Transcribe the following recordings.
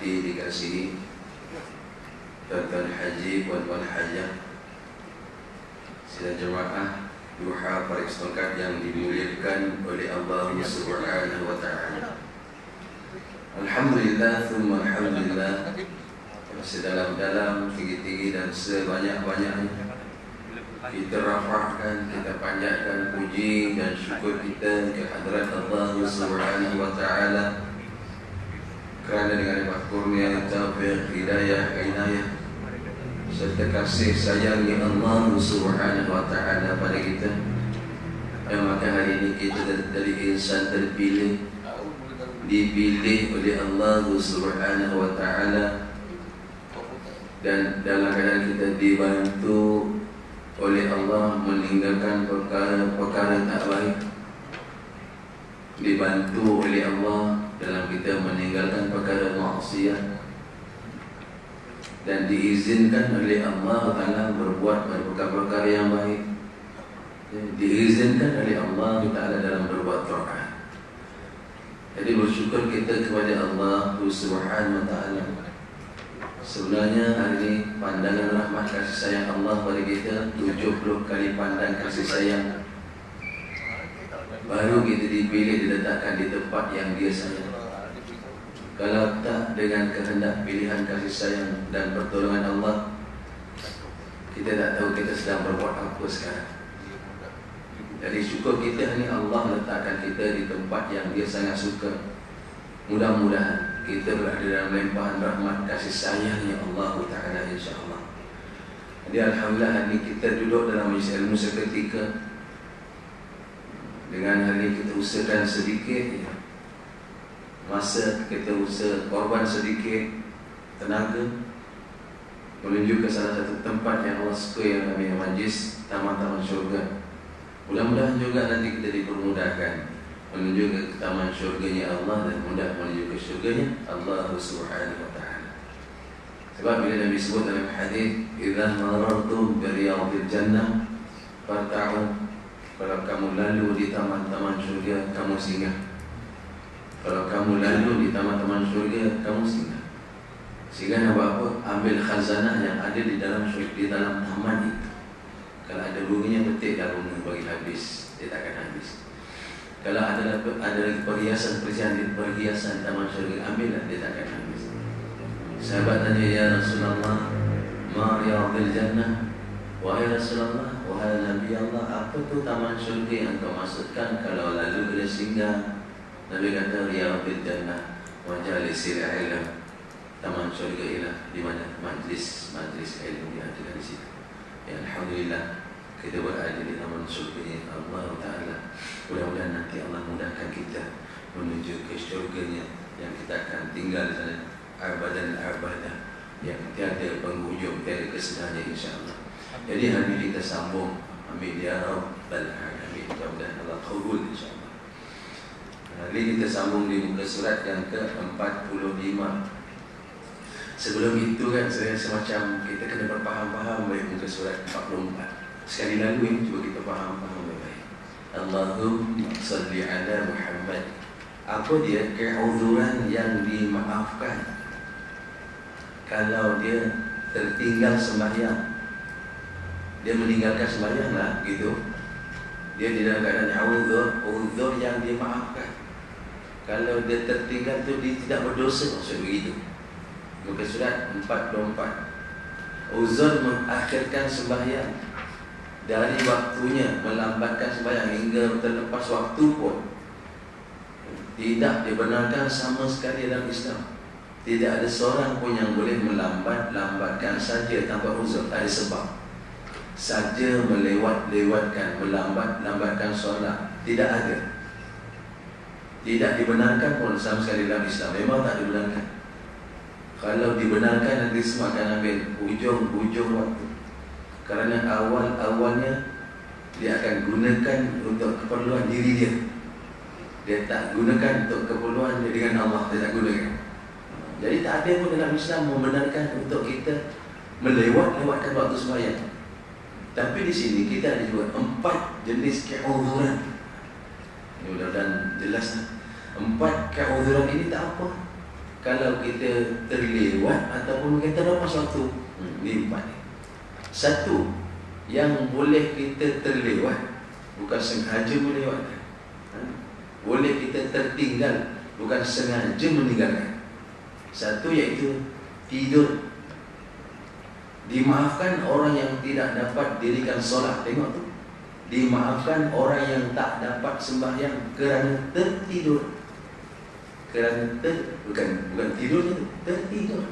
dirahmati, dikasihi tuan-tuan haji, puan-puan hajah, sidang jemaah duha Paris Tongkat yang dimuliakan oleh Allah Subhanahu wa ta'ala. Alhamdulillah, thumma alhamdulillah, sedalam-dalam, tinggi-tinggi dan sebanyak-banyaknya kita rafahkan, kita panjatkan puji dan syukur kita ke hadrat Allah Subhanahu wa ta'ala, kerana dengan nikmat kurnia, taufiq, hidayah, inayah serta kasih sayangnya Allah Subhanahu wa ta'ala pada kita, maka hari ini kita dari insan terpilih, dipilih oleh Allah Subhanahu wa ta'ala, dan dalam keadaan kita dibantu oleh Allah meninggalkan perkara-perkara tak baik, dibantu oleh Allah dalam kita meninggalkan perkara maksiat, dan diizinkan oleh Allah Ta'ala berbuat perkara-perkara yang baik, diizinkan oleh Allah Ta'ala dalam berbuat taat. Jadi bersyukur kita kepada Allah Subhanahu wa ta'ala. Sebenarnya hari ini pandangan rahmat kasih sayang Allah pada kita 70 kali pandang kasih sayang, baru kita dipilih, diletakkan di tempat yang dia sayang. Kalau tak dengan kehendak pilihan kasih sayang dan pertolongan Allah, kita tak tahu kita sedang berbuat apa sekarang. Jadi syukur kita ni Allah letakkan kita di tempat yang dia sangat suka. Mudah-mudahan kita berada dalam limpahan rahmat kasih sayangnya Allah Ta'ala, insyaAllah. Jadi alhamdulillah hari ini kita duduk dalam majlis ilmu seketika. Dengan hari ini kita usahakan sedikit masa, kita usaha korban sedikit tenaga menuju ke salah satu tempat yang Allah suka, yang namanya majlis taman-taman syurga. Mudah-mudahan juga nanti kita dipermudahkan menuju ke taman syurganya Allah dan mudah menuju ke syurganya Allah Subhanahu wa ta'ala. Sebab bila Nabi sebut dalam hadis, "Idza marartum bi riyadil jannah farta'u", kalau kamu lalu di taman-taman syurga, kamu singgah. Kalau kamu lalu di taman-taman syurga, kamu singgah. Singgah nak buat apa? Ambil khazanah yang ada di dalam syurga, di dalam taman itu. Kalau ada bunganya, petik dah bunga bagi habis, dia takkan habis. Kalau ada lagi perhiasan taman syurga, ambillah, dia takkan habis. Sahabat tanya, "Ya Rasulullah, ma riyadil jannah?" Wahai Rasulullah, wahai Nabi Allah, apa tu taman syurga yang kau maksudkan kalau lalu boleh singgah? Nabi kata, "Riyadil jannah wa jalisil ilm." Taman syurga ialah di mana majlis ilmu yang ada di situ. Ya, alhamdulillah kita berada di taman syurganya Allah Ta'ala. Mudah-mudahan nanti Allah mudahkan kita menuju ke syurganya yang kita akan tinggal di sana abadan yang tiada penghujung, tiada kesudahannya, insyaAllah. Jadi hari ini kita sambung, amin ya rabbal alamin. Mudah-mudahan Allah qabul, insyaAllah. Hari ini kita sambung di muka surat yang ke-45. Sebelum itu kan saya semacam kita kena berfaham-faham baik muka surat 44. Sekali lalu ini cuba kita faham-faham baik. Allahumma salli ala Muhammad. Apa dia keuzuran yang dimaafkan kalau dia tertinggal sembahyang, dia meninggalkan sembahyang lah gitu, dia tidak keadaan uzur yang dimaafkan. Kalau dia tertinggal tu dia tidak berdosa, maksud begitu. Muka surat 44. Uzur mengakhirkan sembahyang dari waktunya, melambatkan sembahyang hingga terlepas waktu pun tidak dibenarkan sama sekali dalam Islam. Tidak ada seorang pun yang boleh melambatkan saja tanpa uzur, tak ada sebab. Saja melewatkan, melambatkan solat, tidak ada. Tidak dibenarkan pun sama sekali dalam Islam. Memang tak dibenarkan. Kalau dibenarkan, nanti semua akan ambil hujung waktu. Kerana awalnya dia akan gunakan untuk keperluan diri dia. Dia tak gunakan untuk keperluan dia dengan Allah, dia tak gunakan. Jadi tak ada pun dalam Islam membenarkan untuk kita melewatkan waktu sembahyang. Tapi di sini kita ada juga 4 jenis keuzuran. Ini mudah-mudahan jelas lah. 4 keuzuran ini tak apa. kalau kita terlewat ataupun kita terlepas waktu. Ini empat ni. Satu, yang boleh kita terlewat, bukan sengaja melewatkan. Boleh kita tertinggal, bukan sengaja meninggalkan. Satu iaitu tidur. Dimaafkan orang yang tidak dapat dirikan solat. Tengok tu. Dimaafkan orang yang tak dapat sembahyang kerana tertidur. Bukan tidur itu, tertidur.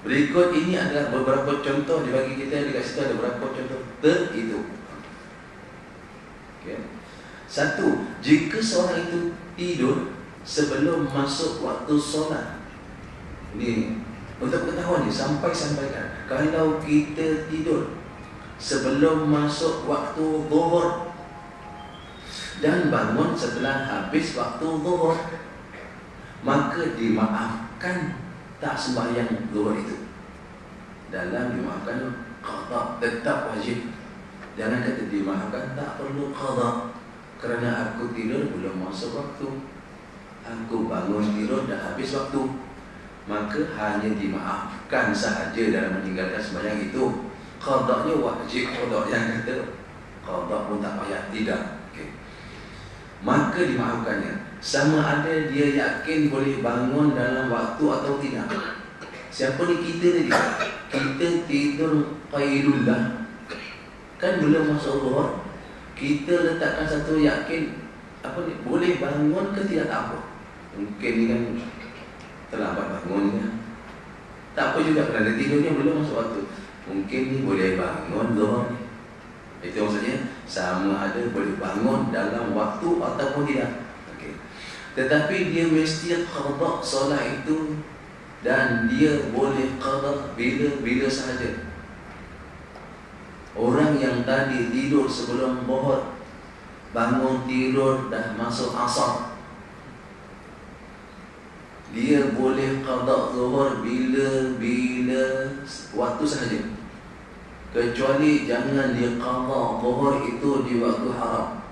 Berikut ini adalah beberapa contoh dibagi kita, dekat situ ada beberapa contoh tertidur. Okay. Satu, jika seorang itu tidur sebelum masuk waktu solat. Ini untuk pengetahuan ni, sampaikan. Kalau kita tidur sebelum masuk waktu zuhur dan bangun setelah habis waktu zuhur, maka dimaafkan tak sembahyang zuhur itu. Dalam dimaafkan, qada tetap wajib. Jangan kata dimaafkan tak perlu qada, kerana aku tidur belum masuk waktu, aku bangun tidur dah habis waktu, maka hanya dimaafkan sahaja dalam meninggalkan sembahyang itu. Qadanya wajib, qada yang kata qada pun tak payah, tidak. Okay. Maka dimaafkannya. Sama ada dia yakin boleh bangun dalam waktu atau tidak. Siapa ni kita tadi? Kita tidur qailullah, kan belum masuk zuhur. Kita letakkan satu yakin, apa ni, boleh bangun ke tidak, tak apa. Mungkin ni kan terlambat bangun kan. Tak apa juga kerana tidurnya belum masuk waktu. Mungkin ni boleh bangun zuhur. Itu maksudnya sama ada boleh bangun dalam waktu ataupun tidak. Tetapi dia mesti qada solat itu, dan dia boleh qada bila sahaja. Orang yang tadi tidur sebelum zuhur, bangun tidur dah masuk asar, dia boleh qada zuhur bila waktu sahaja. Kecuali jangan dia qada zuhur itu di waktu haram.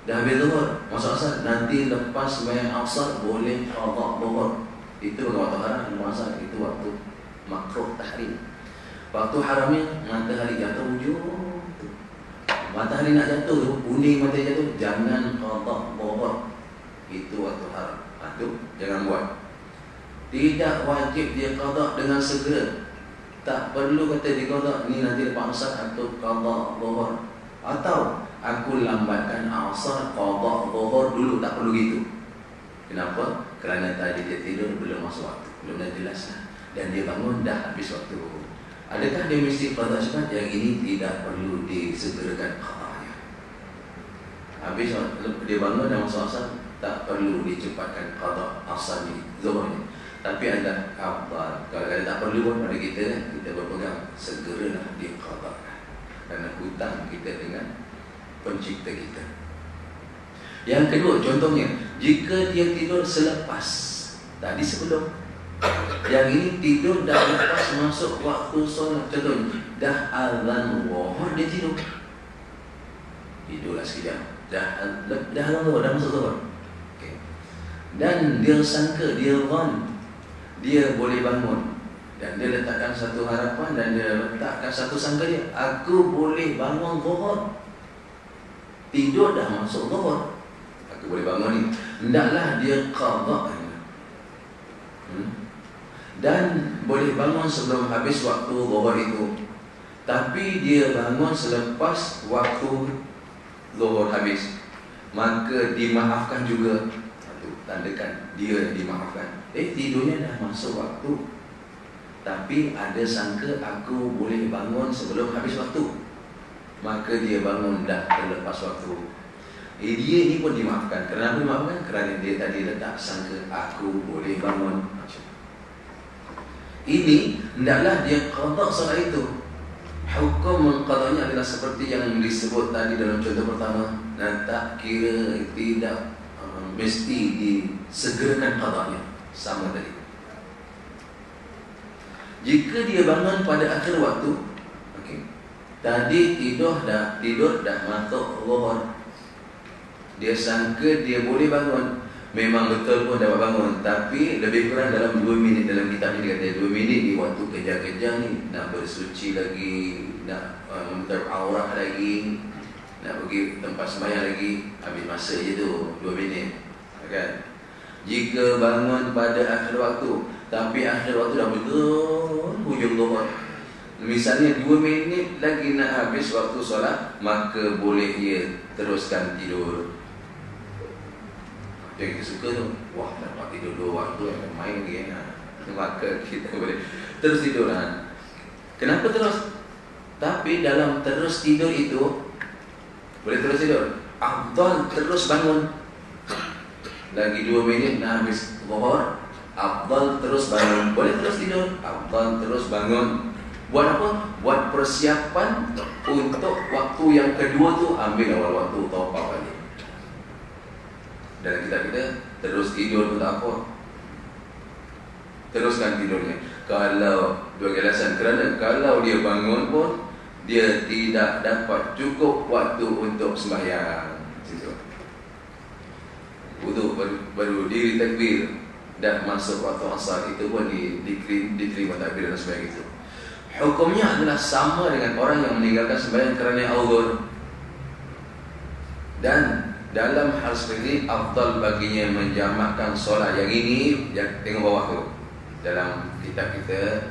Dah habis zuhur, masuk asar, nanti lepas sembahyang asar boleh qada zuhur. Itu waktu haram, asar itu waktu makruh tahrim. Waktu haramnya matahari jatuh hujung tu. Matahari nak jatuh tu, kuning matahari jatuh, jangan qada zuhur. Itu waktu haram. Itu jangan buat. Tidak wajib dia qada dengan segera. Tak perlu kata dia qada ni nanti lepas asar atau qada zuhur. Atau aku lambatkan asar qada zuhur dulu, tak perlu gitu. Kenapa? Kerana tadi dia tidur belum masuk waktu, belum dah jelas lah. Dan dia bangun dah habis waktu. Adakah dia mesti qada cepat? Yang ini tidak perlu disegerakan qadanya. Habis dia bangun dah masuk asar, tak perlu dicepatkan qada asar ni, zuhur ni. Tapi ada afdal. Kalau tak perlu pun pada kita berpegang segeralah diqadakan. Kerana hutang kita dengan pencipta kita. Yang kedua, contohnya, jika dia tidur selepas, tadi sebelum, yang ini tidur dah lepas masuk waktu solat. Contohnya, dah azan zuhur dia tidur. Tidurlah sekejap. Dah azan zuhur, dah masuk zuhur. Okay. Dan dia sangka, dia zon, dia boleh bangun. Dan dia letakkan satu harapan, dan dia letakkan satu sangka dia, aku boleh bangun zuhur. Tidur dah masuk zuhur, aku boleh bangun ni. Hendaklah dia qada. Dan boleh bangun sebelum habis waktu zuhur itu. Tapi dia bangun selepas waktu zuhur habis, maka dimaafkan juga. Tandakan dia dimaafkan. Tidurnya dah masuk waktu, tapi ada sangka aku boleh bangun sebelum habis waktu, maka dia bangun dah terlepas waktu. Dia ni pun dimaafkan. Kenapa dimaafkan? Kerana dia tadi letak sangka aku boleh bangun. Ini hendaklah dia qada solat itu. Hukum mengqadanya adalah seperti yang disebut tadi dalam contoh pertama. Dan tak kira, tidak mesti disegerakan qadanya. Sama tadi. Jika dia bangun pada akhir waktu, tadi tidur dah masuk zuhur, dia sangka dia boleh bangun, memang betul pun dapat bangun, tapi lebih kurang dalam 2 minit. Dalam kitab ni dia kata 2 minit ni waktu kejar-kejar ni, nak bersuci lagi, nak teraurat lagi, nak pergi tempat sembahyang lagi, habis masa je tu 2 minit, kan? Jika bangun pada akhir waktu, tapi akhir waktu dah betul hujung zuhur, misalnya 2 minit lagi nak habis waktu solat, maka boleh dia teruskan tidur. Yang kita suka tu, wah dapat tidur 2 waktu yang main lagi, maka kita boleh terus tidur. Kenapa terus? Tapi dalam terus tidur itu, boleh terus tidur, afdal terus bangun. Lagi 2 minit nak habis zuhur, afdal terus bangun. Boleh terus tidur, afdal terus bangun. Buat apa? Buat persiapan untuk waktu yang kedua tu, ambil awal waktu taubat balik. Dan kita terus tidur tu tak apa, teruskan tidurnya. Kalau bagi alasan, kerana kalau dia bangun pun dia tidak dapat cukup waktu untuk sembahyang. Wudu baru diri takbir dan masuk waktu asar, itu pun diterima takbir dan sebagainya itu. Hukumnya adalah sama dengan orang yang meninggalkan sembahyang kerana uzur. Dan dalam hal seperti ini, afdal baginya menjamakkan solat yang ini. Tengok bawah tu, dalam kitab kita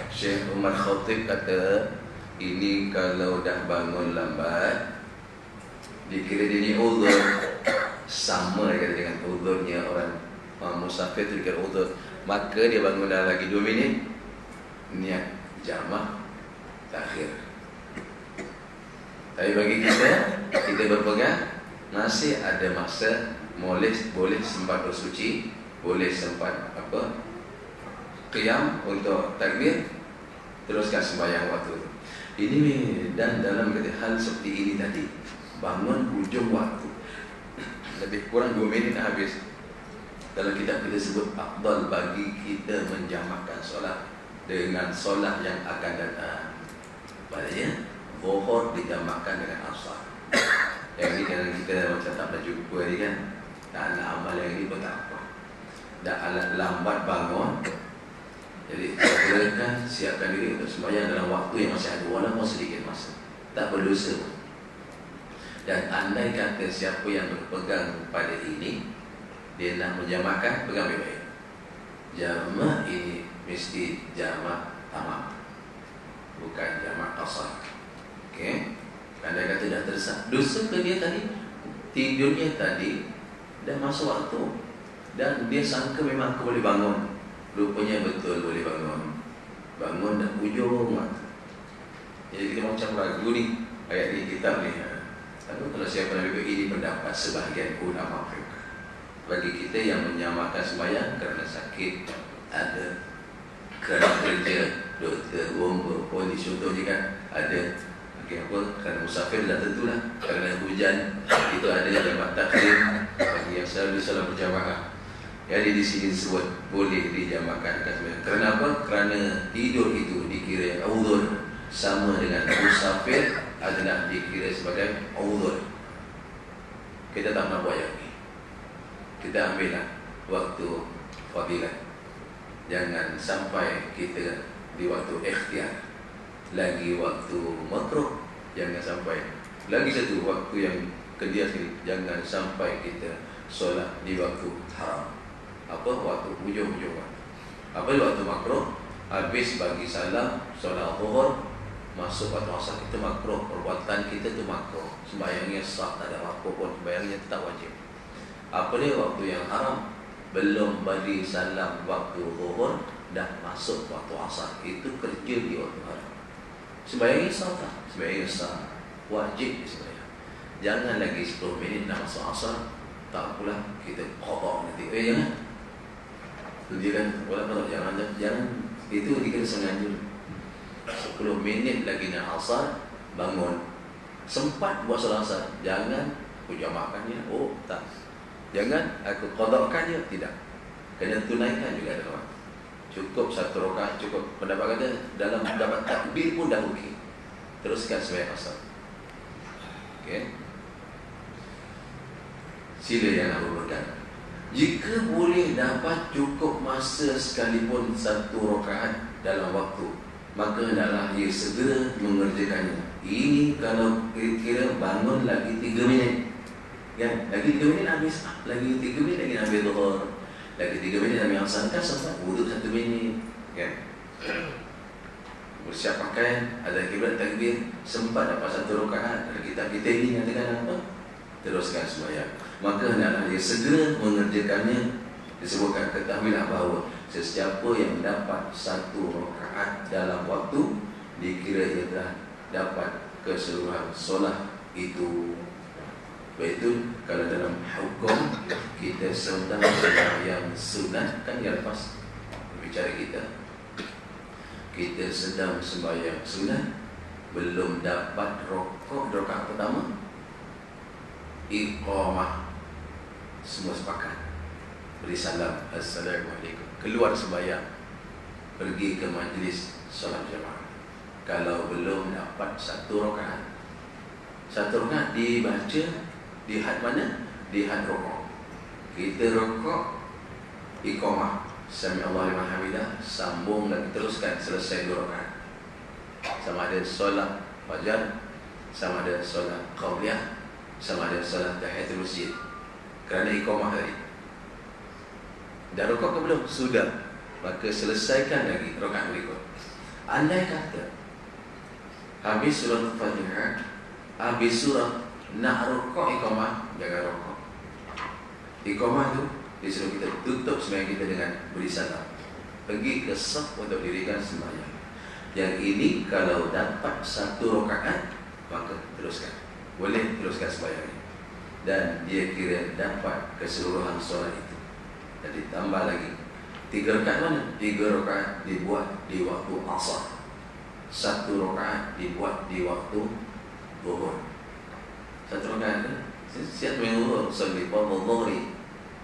Syekh Umar Khatib kata, ini kalau dah bangun lambat, dikira dia ni uzur, sama dengan uzurnya orang musafir tu dikira uzur, maka dia bangun dah lagi 2 minit, niat jamak takhir. Tapi bagi kita berpegang, masih ada masa, boleh sempat bersuci, boleh sempat qiyam untuk takbir, teruskan sembahyang waktu itu. Ini dan dalam hal seperti ini tadi, bangun hujung waktu, lebih kurang 2 minit dah habis. Dalam kitab kita sebut afdal bagi kita menjamakkan solat dengan solat yang akan datang. Maksudnya zuhur dijamakkan dengan asar. Yang ini kan kita macam tak pernah jumpa ni kan, tak nak amal yang ini pun tak apa, dah alat lambat bangun. Jadi silakan siapkan diri untuk sembahyang dalam waktu yang masih ada, walaupun sedikit masa, tak berdosa. Dan andai kata siapa yang berpegang pada ini, dia nak menjamakkan, pegang baik-baik. Jamak ini mesti jamak tamam, bukan jamak qasar. Okey, andai kata dah tersak, dosa ke dia tadi? Tidurnya tadi dah masuk waktu, dan dia sangka memang aku boleh bangun, rupanya betul boleh bangun. Bangun dah hujung waktu. Jadi kita macam ragu ni, ayat ni, kitab ni. Tapi kalau siapa nak ikut ini pendapat sebahagian ulama fiqh. Bagi kita yang menyamakan sembahyang kerana sakit, ada kerana kerja, doktor, kondisi contohnya kan, ada kerana musafir dah tentulah, kerana hujan itu ada jamak takhir bagi yang selalu salat berjamaah. Jadi di sini disebut boleh dijamakkan. Kerana apa? Kerana tidur itu dikira uzur, sama dengan musafir adalah dikira sebagai uzur. Kita tak nak buat yang ini, kita ambillah waktu fadilah. Jangan sampai kita di waktu ikhtiar, lagi waktu makruh, jangan sampai. Lagi satu waktu yang kedia sekali, jangan sampai kita solat di waktu haram. Apa? Waktu hujung-hujung waktu. Apa waktu makruh? Habis bagi salam, solat zuhur, masuk waktu asar, itu makruh. Perbuatan kita itu makruh. Sembahyangnya sah, tak ada apa pun, sembahyangnya tetap wajib. Apa dia waktu yang haram? Belum bagi salam waktu zuhur, dah masuk waktu asar, itu kerja di waktu haram. Sembahyangnya sah tak? Sembahyangnya sah, wajib sembahyang. Jangan lagi 10 minit nak masuk asar, tak pula kita qada nanti. Jangan. Dia kan, walaupun jangan, itu dikira sengaja. 10 minit lagi nak asar, bangun, sempat buat solat asar, jangan aku jamakkannya. Oh tak, jangan aku qadakannya, tidak, kena tunaikan juga dalam. Cukup 1 rakaat, cukup. Pendapat kata dalam dapat takbir pun dah okey, teruskan sembahyang asar. Okey, sila yang nak berpegang. Jika boleh dapat cukup masa sekalipun 1 rakaat dalam waktu, maka hendaklah ia segera mengerjakannya. Ini kalau kira-kira bangun lagi 3 minit, kan? Lagi 3 minit habis, lagi 3 minit lagi ambil zuhur, lagi 3 minit ambil asar, kan sempat wuduk 1 minit, kan? Bersiap pakaian, ada kiblat takbir, sempat dapat 1 rakaat. Kalau kita ini nyatakan apa? Teruskan sembahyang. Maka hendaklah dia segera mengerjakannya. Disebutkan, ketahuilah bahawa sesiapa yang dapat 1 rakaat dalam waktu, dikira ia telah dapat keseluruhan solat itu. Iaitu kalau dalam hukum kita sedang sembahyang sunat, kan yang lepas bicara kita sedang sembahyang sunat, belum dapat rokok rakaat pertama, iqamah, semua sepakat, beri salam, assalamualaikum, keluar sembahyang, pergi ke majlis solat jemaah. Kalau belum dapat 1 rakaat, 1 rakaat dibaca di had mana? Di had rokok. Kita rokok, iqamah, sami Allahu liman hamidah, sambung lagi, teruskan selesai 2 rakaat. Sama ada solat fajar, sama ada solat qabliyah, sama ada solat tahiyatul masjid. Kerana iqamah tadi. Dah rokok ke belum? Sudah. Maka selesaikan lagi rakaat berikut. Andai kata habis surah Al-Fatihah, habis surah, nak rokok iqamah, jangan rokok. Iqamah tu disuruh kita tutup sembahyang kita dengan beri salam, pergi ke saf untuk dirikan sembahyang. Yang ini kalau dapat 1 rakaat, maka teruskan, boleh teruskan sembahyang ini, dan dia kira dapat keseluruhan solat itu. Jadi tambah lagi 3 rakaat mana? 3 rakaat dibuat di waktu asar, 1 rakaat dibuat di waktu zuhur. 1 rakaat kan? Siap zuhur, salli fardhu dhuhri,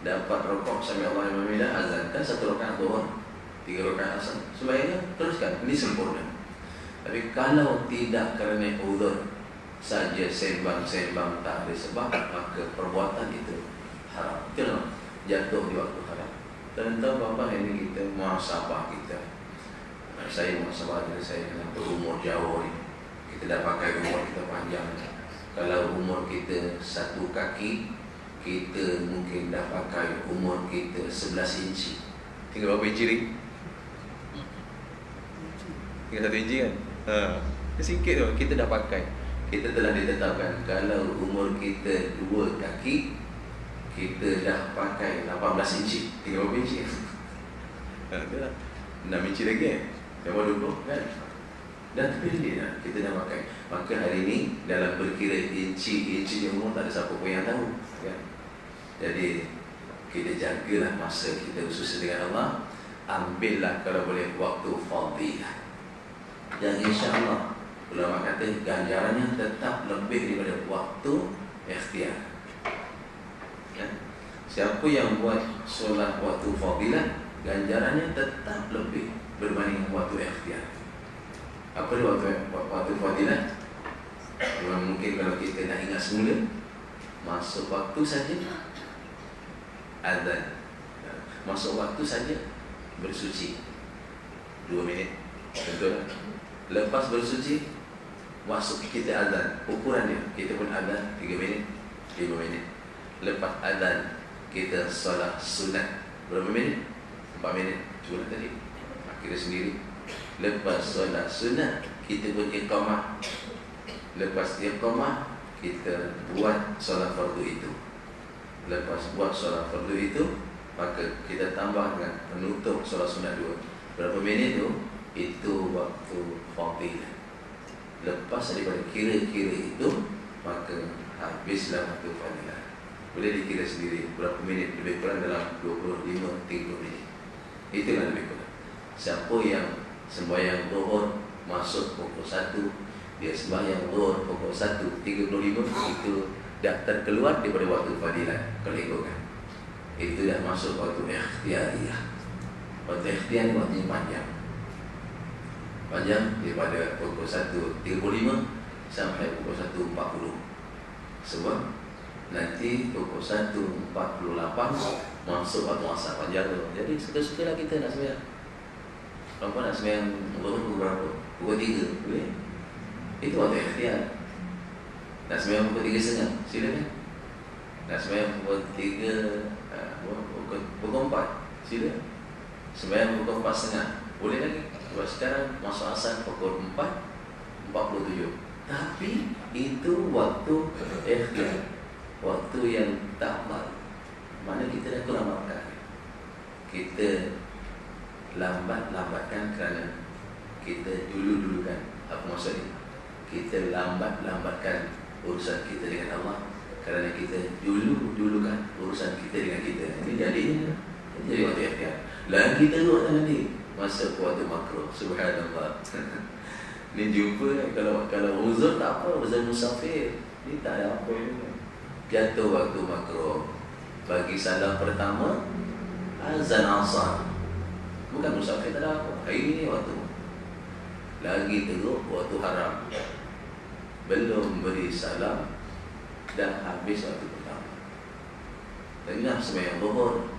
dapat rokok sami Allahu liman hamidah, azan, kan 1 rakaat zuhur, 3 rakaat asar, sembahyangnya teruskan, ini sempurna. Tapi kalau tidak kerana uzur saja, sembang-sembang tak ada sebab, maka perbuatan itu haram. Itulah jatuh di waktu haram. Dan tahu bapa ini kita muhasabah kita. Saya muhasabah diri saya dengan berumur jauh ni. Kita dah pakai umur kita panjang. Kalau umur kita 1 kaki, kita mungkin dah pakai umur kita 11 inci. Tinggal berapa inci ni? Tinggal 1 inci kan? Sikit tu kita dah pakai. Kita telah ditetapkan kalau umur kita 2 kaki, kita dah pakai 18 inci. Tinggal berapa inci? Dah 6 inci lagi kan? Sama 20 kan? Dan terpilih dah, kita dah pakai. Maka hari ini dalam berkira inci umur tak ada siapa pun yang tahu kan? Jadi kita jagalah masa kita usus dengan Allah. Ambillah kalau boleh waktu fadilah. Dan insya-Allah ulama kata ganjarannya tetap lebih daripada waktu ikhtiar. Ya. Siapa yang buat solat waktu fadilah, ganjarannya tetap lebih berbanding waktu ikhtiar. Apa dia waktu fadilah? Mungkin kalau kita nak ingat semula, masuk waktu saja azan, masuk waktu saja bersuci 2 minit, betul? Lepas bersuci, masuk kita azan, ukuran dia, kita pun azan 3 minit, 5 minit. Lepas azan, kita solat sunat berapa minit? 4 minit, cuba tadi, kira sendiri. Lepas solat sunat, kita pun iqamah. Lepas iqamah, kita buat solat fardu itu. Lepas buat solat fardu itu, maka kita tambah dengan penutup solat sunat 2. Berapa minit tu? Itu waktu fadilah. Lepas daripada kira-kira itu, maka habislah waktu fadilah. Boleh dikira sendiri berapa minit, lebih kurang dalam 25-30 minit. Itulah lebih kurang. Siapa yang sembahyang zuhur masuk pukul 1, dia sembahyang zuhur pukul 1.35, itu dah terkeluar daripada waktu fadilah. Kalau ikutkan, itu dah masuk waktu ikhtiariyah. Waktu ikhtiar waktu yang panjang daripada pukul 1.35 sampai pukul 1.40. Sebab nanti pukul 1.48 masuk waktu asar panjang tu. Jadi suka-suka lah kita nak sembahyang. Kalau nak sembahyang pukul berapa? Pukul 3 boleh. Itu waktu ikhtiar. Nak sembahyang pukul 3.30 silakan. Nak sembahyang pukul 4 silakan. Sembahyang pukul 4.30 boleh lagi. Sebab sekarang masuk asar pukul 4.47. Tapi itu waktu ikhtiar, waktu yang tak amal. Mana kita dah kurang makan. Kita lambatkan kerana kita dulu-dulukan. Apa maksudnya? Kita lambatkan urusan kita dengan Allah kerana kita dulu-dulukan urusan kita dengan kita. Ini jadi waktu ikhtiar. Lagi teruk nanti masa waktu makruh. Subhanallah. Ni jumpa kalau uzur tak apa, uzur musafir. Ni tak ada apa juga. Jatuh waktu makruh. Bagi salam pertama azan asar. Bukan musafir tak ada apa. Ini waktu. Lagi teruk waktu haram. Belum beri salam dah habis waktu pertama. Dengar sembahyang zuhur.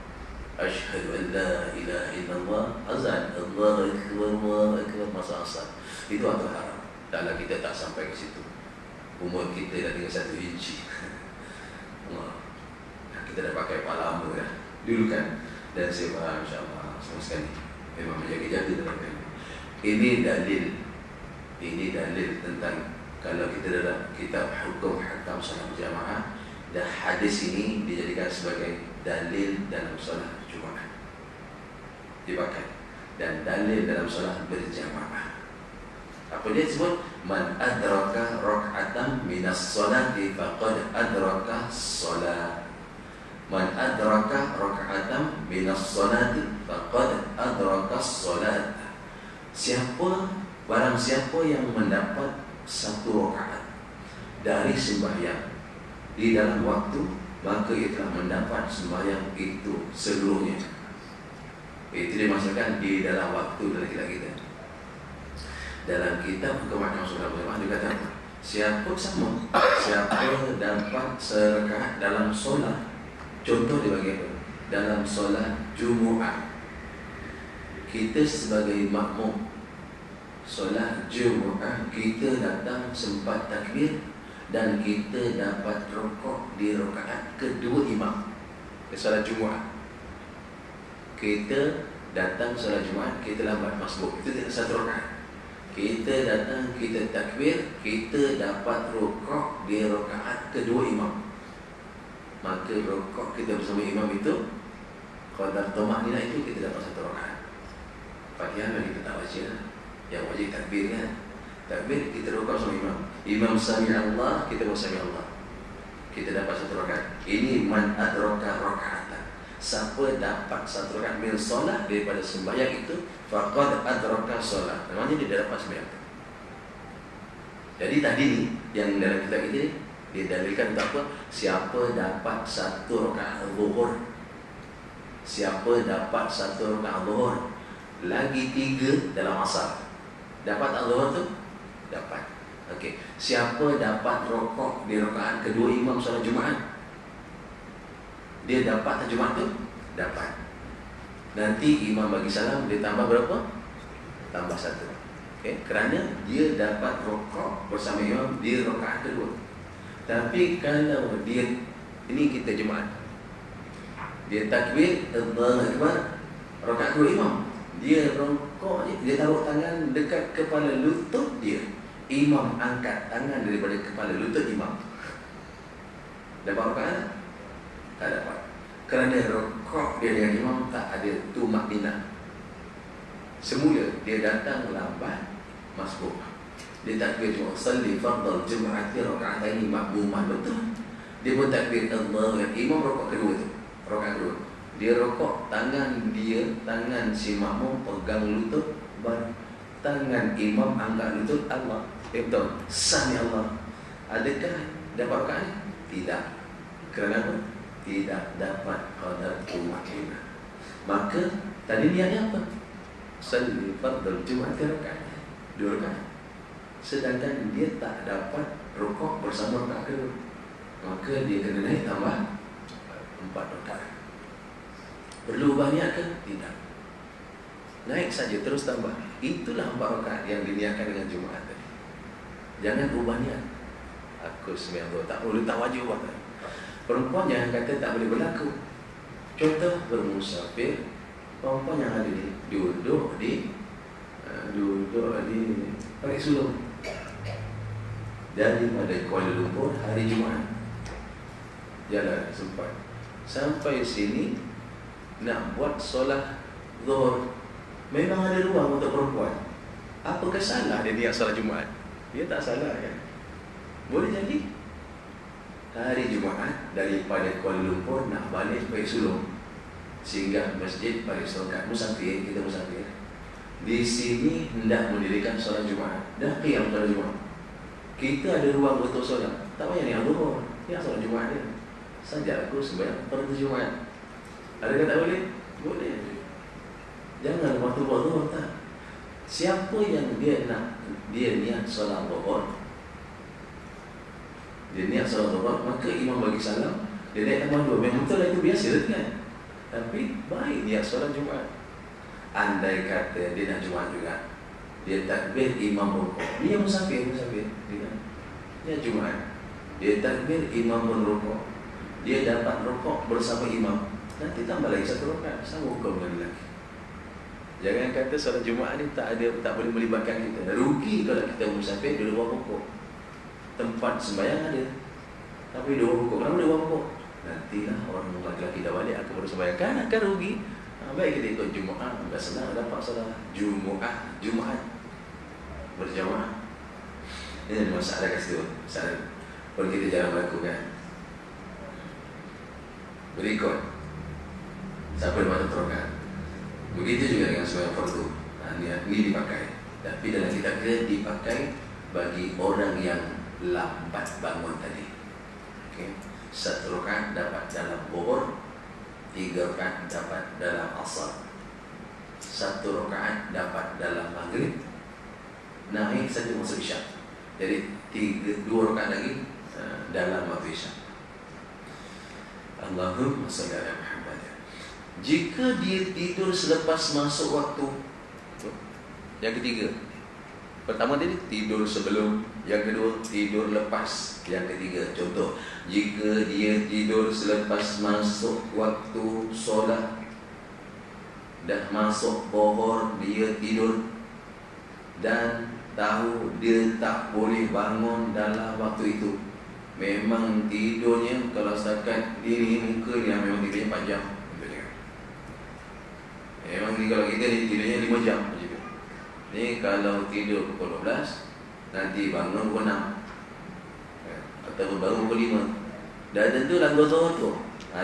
Asyhadu an la ilaha illallah. Azan Allahu akbar, Allahu akbar, masa asar. Itu waktu haram. Taklah kita tak sampai ke situ. Umur kita dah tinggal 1 inci. Kita dah pakai kepala lama dah. Dulu kan. Dan saya faham insyaAllah semua sekali memang menjaga-jaga dalam kami. Ini dalil tentang kalau kita dalam kitab hukum hakam salat berjamaah, dan hadis ini dijadikan sebagai dalil dalam solat Jumaat dipakai, dan dalil dalam solat berjamaah. Apa dia sebut? Man adraka rak'atan minas solati faqad adraka solat. Man adraka rak'atan minas solati faqad adraka solat. Barang siapa yang mendapat 1 rakaat dari sembahyang di dalam waktu, maka ia telah mendapat sembahyang itu seluruhnya. Itu dimaksudkan di dalam waktu dalam kita. Dalam kitab hukum hakam salat berjamaah dia kata apa? Siapa dapat serakaat dalam solat, contoh dia bagi apa? Dalam solat Jumaat, kita sebagai makmum solat Jumaat, kita datang sempat takbir dan kita dapat rukuk di rakaat kedua imam. Solat Jumaat, kita datang solat Jumaat, kita lambat masbuk, itu tidak 1 rakaat. Kita datang, kita takbir, kita dapat rukuk di rakaat kedua imam. Maka rukuk kita bersama imam itu, qadar tumakninah itu kita dapat 1 rakaat. Fatihah kita tak baca, yang wajib takbir kan. Takbir kita rukuk sama imam. Imam sami Allah, kita pun sami Allah. Kita dapat 1 rakaat. Ini man adraka rakaatan. Siapa dapat 1 rakaat min solat daripada sembahyang itu, faqad adraka solat. Namanya dia dapat sembahyang. Jadi tadi ni yang dalam kitab kita dia dalilkan untuk apa? Siapa dapat 1 rakaat zuhur, siapa dapat 1 rakaat zuhur, lagi 3 dalam asar. Dapat al-zuhur tu? Dapat. Okey. Siapa dapat rukuk di rakaat kedua imam solat Jumaat? Dia dapat Jumaat tu? Dapat. Nanti imam bagi salam, dia tambah berapa? Tambah 1. Okey, kerana dia dapat rukuk bersama imam di rakaat kedua. Tapi kalau dia, ini kita Jumaat, dia takbir Allahu akbar rakaat kedua imam, dia rukuk, dia taruh tangan dekat kepala lutut dia. Imam angkat tangan daripada kepala lutut imam. Dapat rakaat? Tak dapat. Kerana rukuk dia dengan imam tak ada tumakninah. Semula dia datang lambat masbuk. Dia takbir Jumaat, salli fardal Jumaati raka'ataini makmuman, betul. Dia pun takbir Allah, imam rukuk kedua tu, rakaat kedua. Dia rukuk, tangan si makmum pegang lutut, tangan imam angkat lutut Allah. Betul. Sami Allah. Adakah dapat rakaat ni? Tidak. Kerana apa? Tidak dapat qadar tumakninah. Maka tadi niatnya apa? Salli fardal Jumaati rakaat 2 rakaat. Sedangkan dia tak dapat rukuk bersama rakaat kedua, maka dia kena naik tambah 4 rakaat. Perlu ubah niat ke? Tidak. Naik saja, terus tambah. Itulah 4 rakaat yang diniatkan dengan Jumaat tadi. Jangan ubah niat. Aku sembahyang 2, tak boleh, tak wajib ubah. Perempuan jangan kata tak boleh berlaku. Contoh bermusafir, perempuan yang ada ni duduk di pakai sulung daripada Kuala Lumpur hari Jumaat, jalan sempat sampai sini nak buat solat Zuhur. Memang ada ruang untuk perempuan. Apakah salah dia niat solat Jumaat? Dia tak salah kan? Boleh jadi hari Jumaat daripada Kuala Lumpur nak balik pakai sulung, sehingga masjid balik solat musafir. Kita musafir di sini hendak mendirikan solat Jumaat, dah qiyam solat Jumaat. Kita ada ruang untuk solat, tak payah niat Zuhur, niat solat Jumaat dia. Saja aku sembahyang fardu Jumaat. Adakah tak boleh? Boleh. Jangan waktu buat Zuhur, tak. Siapa yang dia niat solat Zuhur, dia niat solat Zuhur, maka imam bagi salam, dia naik tambah 2. Memang betul itu biasa kan? Tapi baik niat solat Jumaat. Andai kata dia nak Jumaat juga, dia takbir imam rukuk. Dia musafir dia Jumaat. Dia takbir imam pun rukuk. Dia dapat rukuk bersama imam. Nanti tambah lagi 1 rakaat, sama hukum dengan lagi. Jangan kata solat Jumaat ni tak boleh melibatkan kita. Rugi kalau kita musafir 2 rukuk. Tempat sembahyang ada, tapi 2 rukuk. Kenapa 2 rukuk? Nantilah orang lelaki dah balik, aku baru sembahyang, kan akan rugi. Baik kita ikut Jumaat, tak senang dapat solat Jumaat berjamaah. Ini masalah kat situ. Masalah kalau kita jarang melakukan. Berikut, siapa yang masuk rakaat. Begitu juga dengan sembahyang fardu. Ini dipakai. Tapi dalam kitab kita dipakai bagi orang yang lambat bangun tadi. Okay. 1 rakaat dapat dalam Zuhur, 3 rakaat dapat dalam Asar, 1 rakaat dapat dalam Maghrib, naik saja masuk Isyak. Jadi 2 rakaat lagi dalam Maghrib Isyak. Allahumma salli ala Muhammad. Jika dia tidur selepas masuk waktu, yang ketiga, pertama tadi tidur sebelum, yang kedua tidur lepas, yang ketiga contoh, jika dia tidur selepas masuk waktu solat, dah masuk Zuhur, dia tidur dan tahu dia tak boleh bangun dalam waktu itu. Memang tidurnya, kalau setakat diri muka dia memang tidurnya 4 jam. Memang ni kalau kita ni tidurnya 5 jam. Ni kalau tidur pukul 12, nanti bangun pukul 6 atau baru pukul 5. Dah tentu lagu Zuhur tu.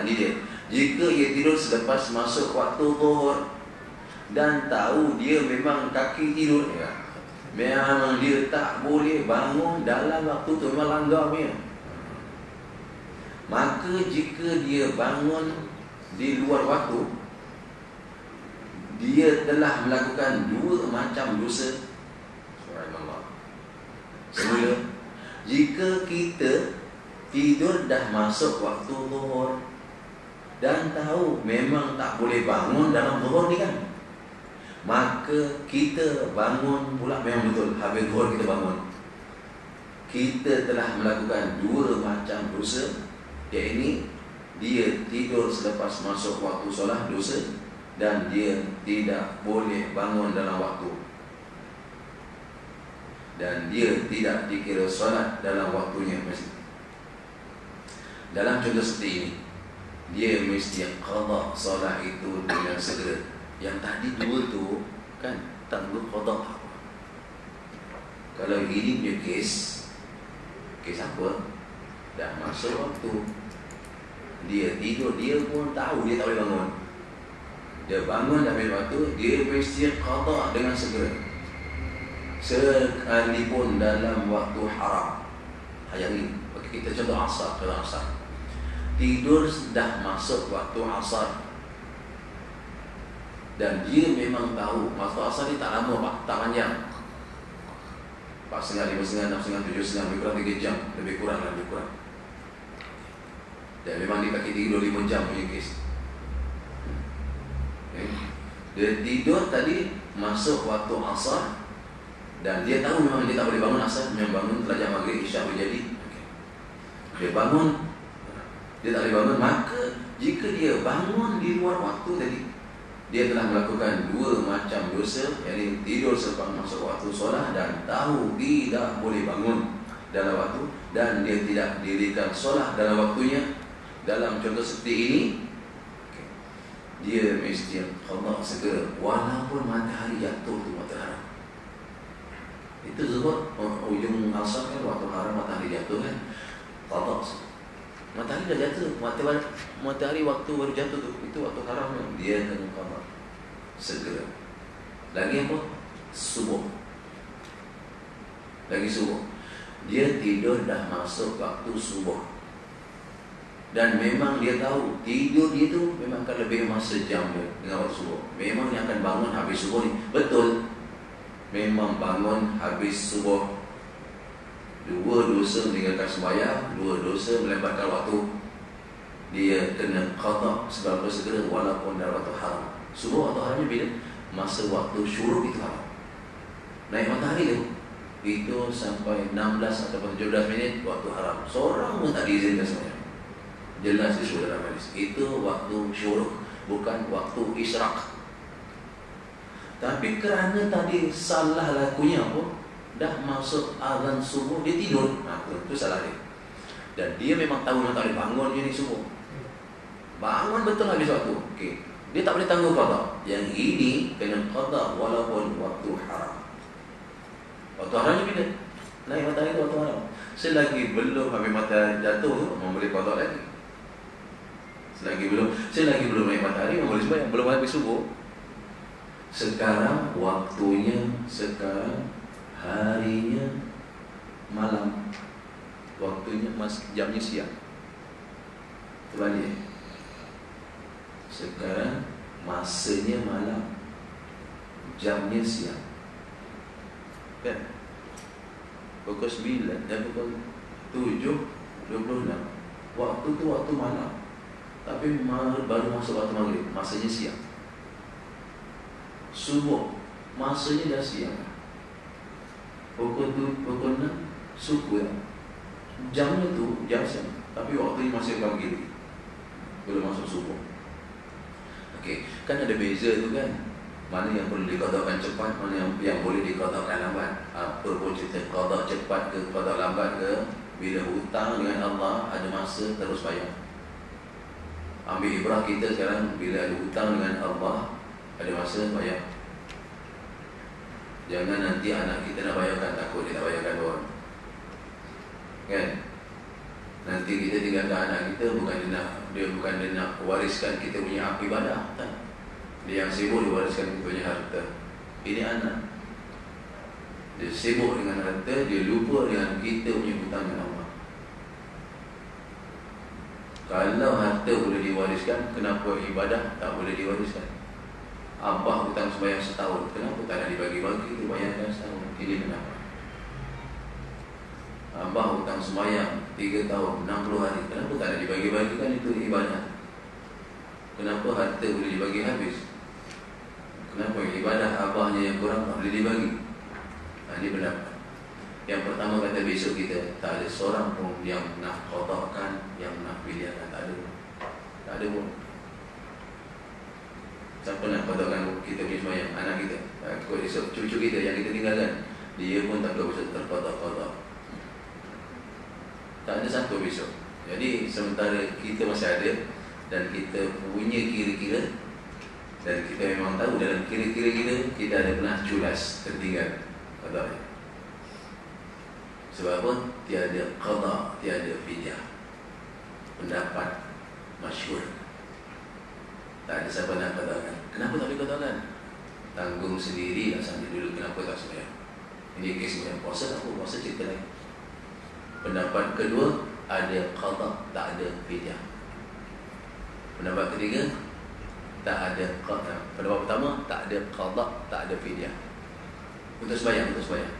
Ni dia. Jika ia tidur selepas masuk waktu Zuhur dan tahu dia memang kaki tidur, memang dia tak boleh bangun dalam waktu tu, memang langgar punya. Maka jika dia bangun di luar waktu, dia telah melakukan 2 macam dosa. Subhanallah. Semula, jika kita tidur dah masuk waktu Zuhur dan tahu memang tak boleh bangun dalam Zuhur ni kan, maka kita bangun pula, memang betul habis Zuhur kita bangun, kita telah melakukan 2 macam dosa. Iaitu dia tidur selepas masuk waktu solat, dosa, dan dia tidak boleh bangun dalam waktu, dan dia tidak dikira solat dalam waktunya. Dalam contoh seperti ini, dia mesti qada solat itu dengan segera. Yang tadi 2 tu kan tak perlu qada. Kalau gini punya kes apa? Dah masuk waktu, dia tidur, dia pun tahu dia tak boleh bangun. Dia bangun dah ambil waktu, dia mesti qada dengan segera, sekalipun dalam waktu haram. Yang ini bagi kita contoh asar. Kalau asar tidur dah masuk waktu asar, dan dia memang tahu waktu asar ni tak lama Pak, tak panjang, 4.30, 5.30, 6.30, 7.30, lebih kurang 3 jam, lebih kurang. Dan memang dia pakai tidur 5 jam punya kes. Dia tidur tadi masuk waktu asar, dan dia tahu memang dia tak boleh bangun asar, memang bangun belajar maghrib, isyak boleh jadi. Dia bangun, dia tak boleh bangun. Maka jika dia bangun di luar waktu tadi, dia telah melakukan dua macam dosa, yakni tidur selepas masuk waktu solat dan tahu tidak boleh bangun dalam waktu, dan dia tidak dirikan solat dalam waktunya. Dalam contoh seperti ini, dia mesti qada segera, walaupun matahari jatuh tu waktu haram. Itu sebab ujung asar kan waktu haram, matahari jatuh kan, qada. Matahari dah jatuh, matahari waktu baru jatuh tu, itu waktu haram, dia kena qada segera. Lagi apa? Subuh. Lagi subuh. Dia tidur dah masuk waktu subuh, dan memang dia tahu tidur dia tu memang akan lebih masa jam dia dengan waktu subuh. Memang dia akan bangun habis subuh ni. Betul, memang bangun habis subuh. Dua dosa meninggalkan sembahyang, dua dosa melemparkan waktu. Dia kena qada sebab segera walaupun dalam waktu haram. Subuh waktu haramnya bila? Masa waktu syuruk itu haram. Naik matahari tu, itu sampai 16 ataupun 17 minit waktu haram. Seorang pun tak diizinkan sembahyang. Jelas disebut dalam hadis. Itu waktu syuruk, bukan waktu isyraq. Tapi kerana tadi salah lakunya apa? Dah masuk azan subuh, dia tidur. Itu salah dia. Dan dia memang tahu tak boleh bangun dia ni subuh. Bangun betul habis waktu. Okey. Dia tak boleh tangguh qada. Yang ini kena qada walaupun waktu haram. Waktu haramnya bila? Naik matahari itu waktu haram. Selagi belum habis matahari jatuh tu, boleh qada lagi. Selagi belum naik matahari, boleh sembahyang. Belum habis subuh. Sekarang waktunya, sekarang harinya malam, waktunya jamnya siang. Terbalik. Sekarang masanya malam, jamnya siang. Kan? Pukul 9 dan pukul 7:26. Waktu tu waktu malam, tapi baru masuk waktu maghrib, masanya siang. Subuh, masanya dah siang. Pukul 6 subuh ya. Jamnya tu jam siang, tapi waktunya masih pagi, belum masuk subuh. Okey, kan ada beza tu kan. Mana yang perlu diqadakan cepat, mana yang boleh diqadakan lambat. Apa pun cerita qada cepat ke qada lambat ke, bila hutang dengan Allah ada masa terus bayar. Ambil ibrah kita sekarang, bila ada hutang dengan Allah ada masa bayar. Jangan nanti anak kita nak bayarkan, takut dia tak bayarkan orang. Kan? Nanti kita tinggalkan anak kita, bukan dia nak wariskan kita punya hak ibadah, tak? Dia yang sibuk diwariskan kita punya harta. Ini anak. Dia sibuk dengan harta, dia lupa dengan kita punya hutang dengan Allah. Kalau harta boleh diwariskan, kenapa ibadah tak boleh diwariskan? Abah hutang sembahyang setahun, kenapa tak nak dibagi-bagi, dibayarkan setahun? Ini kenapa? Abah hutang sembahyang 3 tahun, 60 hari, kenapa tak nak dibagi-bagikan? Itu ibadah. Kenapa harta boleh dibagi habis? Kenapa ibadah abahnya yang kurang tak boleh dibagi? Ini pendapat. Yang pertama kata besok kita tak ada seorang pun yang nak qadakan, yang nak pilihan, tak ada. Tak ada pun. Siapa nak qadakan kita punya sembahyang? Anak kita. Takut esok cucu kita yang kita tinggalkan, dia pun tak bisa terqada-qada. Tak ada siapa besok. Jadi sementara kita masih ada dan kita punya kira-kira, dan kita memang tahu dalam kira-kira kita ada pernah culas, tertinggal qada. Sebab apa? Tiada qada, tiada fidyah. Pendapat masyhur. Tak ada siapa nak qadakan. Kenapa tak boleh qadakan? Tanggung sendiri lah sambil dulu, kenapa tak sembahyang. Ini kes sembahyang. Puasa tak apa, puasa cerita lain. Pendapat kedua, ada qada, tak ada fidyah. Pendapat ketiga, tak ada qada. Pendapat pertama, tak ada qada, tak ada fidyah. Untuk sembahyang, untuk sembahyang.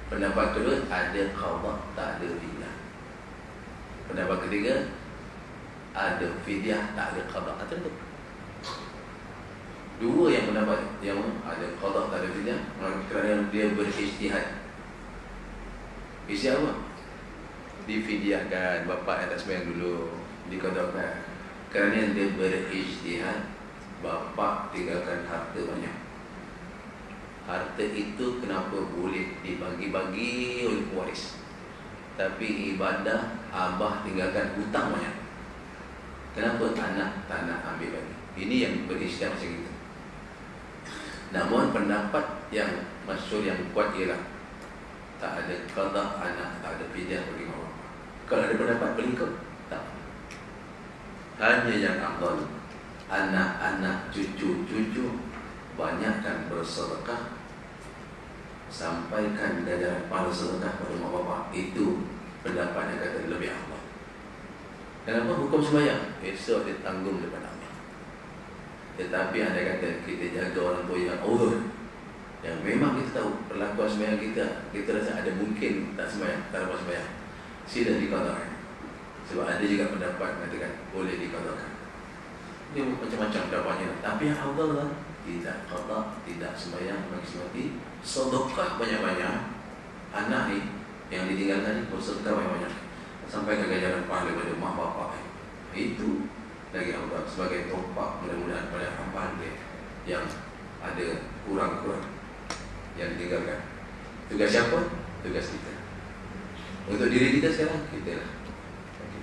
Pendapat kedua, ada qada, tak ada fidyah. Pendapat ketiga, ada fidyah, tak ada qada. Atau itu. Dua yang pendapat yang ada qada tak ada fidyah, kerana dia berijtihad. Ijtihad apa? Difidyahkan, bapa yang tak sembahyang dulu diqadakan. Kerana dia berijtihad, bapa tinggalkan harta banyak. Harta itu kenapa boleh dibagi-bagi oleh pewaris, tapi ibadah abah tinggalkan hutang banyak. Kenapa anak tak nak ambil lagi? Ini yang berijtihad macam itu. Namun pendapat yang masyhur yang kuat ialah tak ada qada anak, tak ada fidyah bagi mak bapak. Kalau ada pendapat berikut, tak. Hanya yang afdal, anak-anak, cucu-cucu banyakkan bersedekah, sampaikan ganjaran pahala sedekah pada mak bapak. Itu pendapat yang kata lebih afdal. Kenapa? Hukum sembahyang esok dia tanggung depan Allah. Tetapi anda kata kita jaga orang tua yang uzur, yang memang kita tahu perlakuan sembahyang kita rasa ada mungkin tak sembahyang, tak dapat sembahyang, sila diqadakan. Sebab ada juga pendapat mengatakan boleh diqadakan. Dia macam-macam pendapatnya. Tapi yang afdal lah tidak qada, tidak sembahyang bagi semati, sedekah banyak-banyak. Anak ni yang ditinggalkan ni bersedekah banyak-banyak, sampai ke ganjaran pahala kepada mak bapak. Itu lagi Allah sebagai topak mudah-mudahan pada hamba dia yang ada kurang-kurang yang ditinggalkan. Tugas siapa? Tugas kita. Untuk diri kita sekarang, kita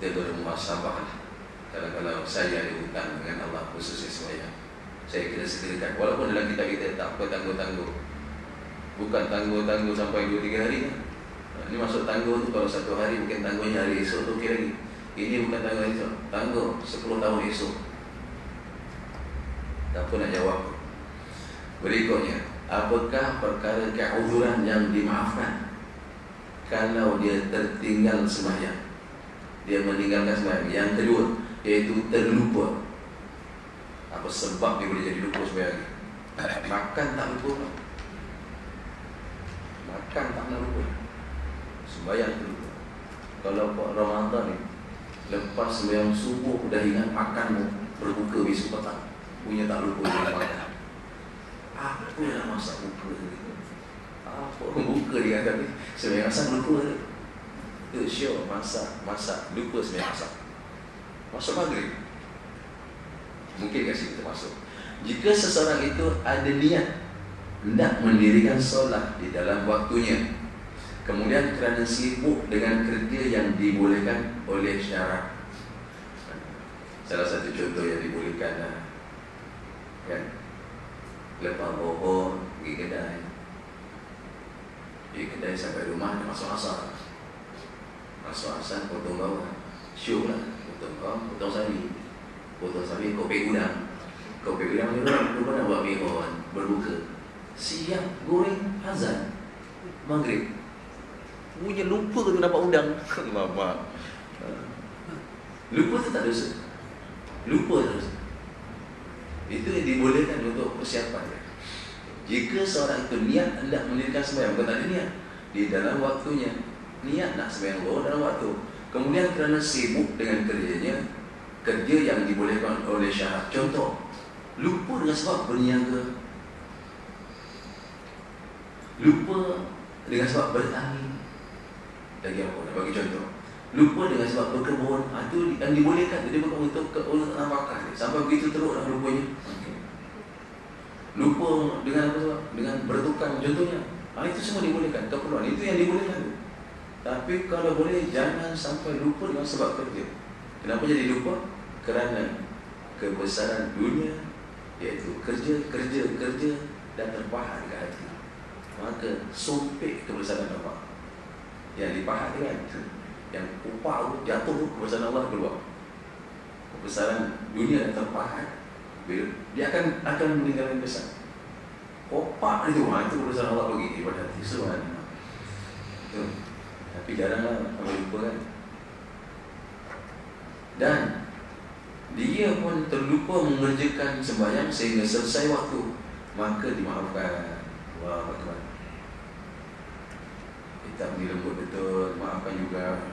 bermuhasabah. Kalau saya ada hutang dengan Allah khususnya sembahyang, saya kena segerakan. Walaupun dalam kitab kita tak apa tangguh-tangguh, bukan tangguh-tangguh sampai 2-3 hari kan? Ini maksud tangguh tu kalau 1 hari, mungkin tangguhnya hari esok tu okey lagi. Ini bukan tangguh esok, tangguh 10 tahun esok. Tak pun nak jawab. Berikutnya, apakah perkara keuzuran yang dimaafkan kalau dia tertinggal sembahyang, dia meninggalkan sembahyang? Yang kedua, iaitu terlupa. Apa sebab dia boleh jadi lupa sembahyang? Makan tak lupa, makan tak nak lupa, sembahyang terlupa. Kalau Ramadan ni, lepas sembahyang subuh dah ingat makan, berbuka besok petang, punya tak lupa dia makan. Apa yang masak buka tu? Apa buka dia kata ni? Sembahyang asal lupa tu. Itu sure masak lupa sembahyang asal. Masuk maghrib, mungkin kasih kita masuk. Jika seseorang itu ada niat hendak mendirikan solat di dalam waktunya, kemudian kerana sibuk dengan kerja yang dibolehkan oleh syarak. Salah satu contoh yang dibolehkan kan, lepas bohong pergi kedai sampai rumah dia masuk asar, potong bawah, syuk lah, potong sawi, kopi udang ni orang nak buat mihon, berbuka, siap goreng azan maghrib, punya lupa tu dapat udang. Lama. Lupa tu tak dosa. Lupa tak dosa. Itu yang dibolehkan untuk persiapan dia. Jika seorang itu niat hendak mendirikan sembahyang, bukan tak ada niat, di dalam waktunya, niat nak sembahyang dalam waktu, kemudian kerana sibuk dengan kerjanya, kerja yang dibolehkan oleh syarat. Contoh, lupa dengan sebab berniaga, lupa dengan sebab bertani. Lagi apa? Nak bagi contoh. Lupa dengan sebab berkebun, itu yang dibolehkan. Dia bukan untuk nafkah sampai begitu teruk dah lupanya. Lupa dengan apa sebab? Dengan bertukang contohnya. Itu semua dibolehkan, keperluan. Itu yang dibolehkan. Tapi kalau boleh, jangan sampai lupa dengan sebab kerja. Kenapa jadi lupa? Kerana kebesaran dunia, iaitu kerja dan terpahat dekat hati. Maka sumpit kebesaran Allah yang dipahat kan, yang upah tu jatuh, kebesaran Allah keluar. Kebesaran dunia yang terpahat, dia akan meninggalkan besar. Opak itu kebesaran Allah bagi ibadat Subhanallah. Tapi jaranglah orang lupa kan. Dan dia pun terlupa mengerjakan sembahyang sehingga selesai waktu, maka dimaafkan. Wah, bagaimana? Kita lembut betul, maafkan juga.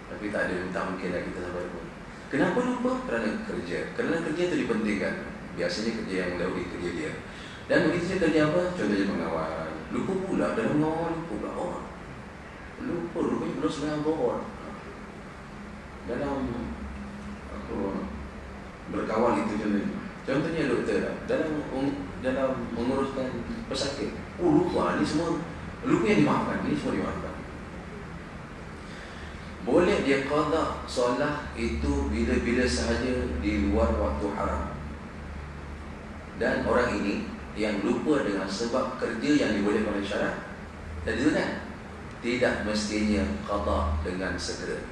Tapi tak mungkin lah kita sampai pun. Kenapa lupa? Kerana kerja itu dipentingkan. Biasanya kerja yang mendahului kerja dia. Dan begitu dia kerja apa? Contohnya pengawal. Lupa pula dalam mengawal, lupa pula orang. Rupanya belum sembahyang zuhur. Dalam berkawal itu contohnya doktor dalam menguruskan pesakit. Lupa ni semua, lupa yang dimaafkan, ni semua dimaafkan. Boleh dia qada solat itu bila-bila sahaja di luar waktu haram. Dan orang ini yang lupa dengan sebab kerja yang dibolehkan oleh syarak, dan itu kan tidak mestinya qada dengan segera.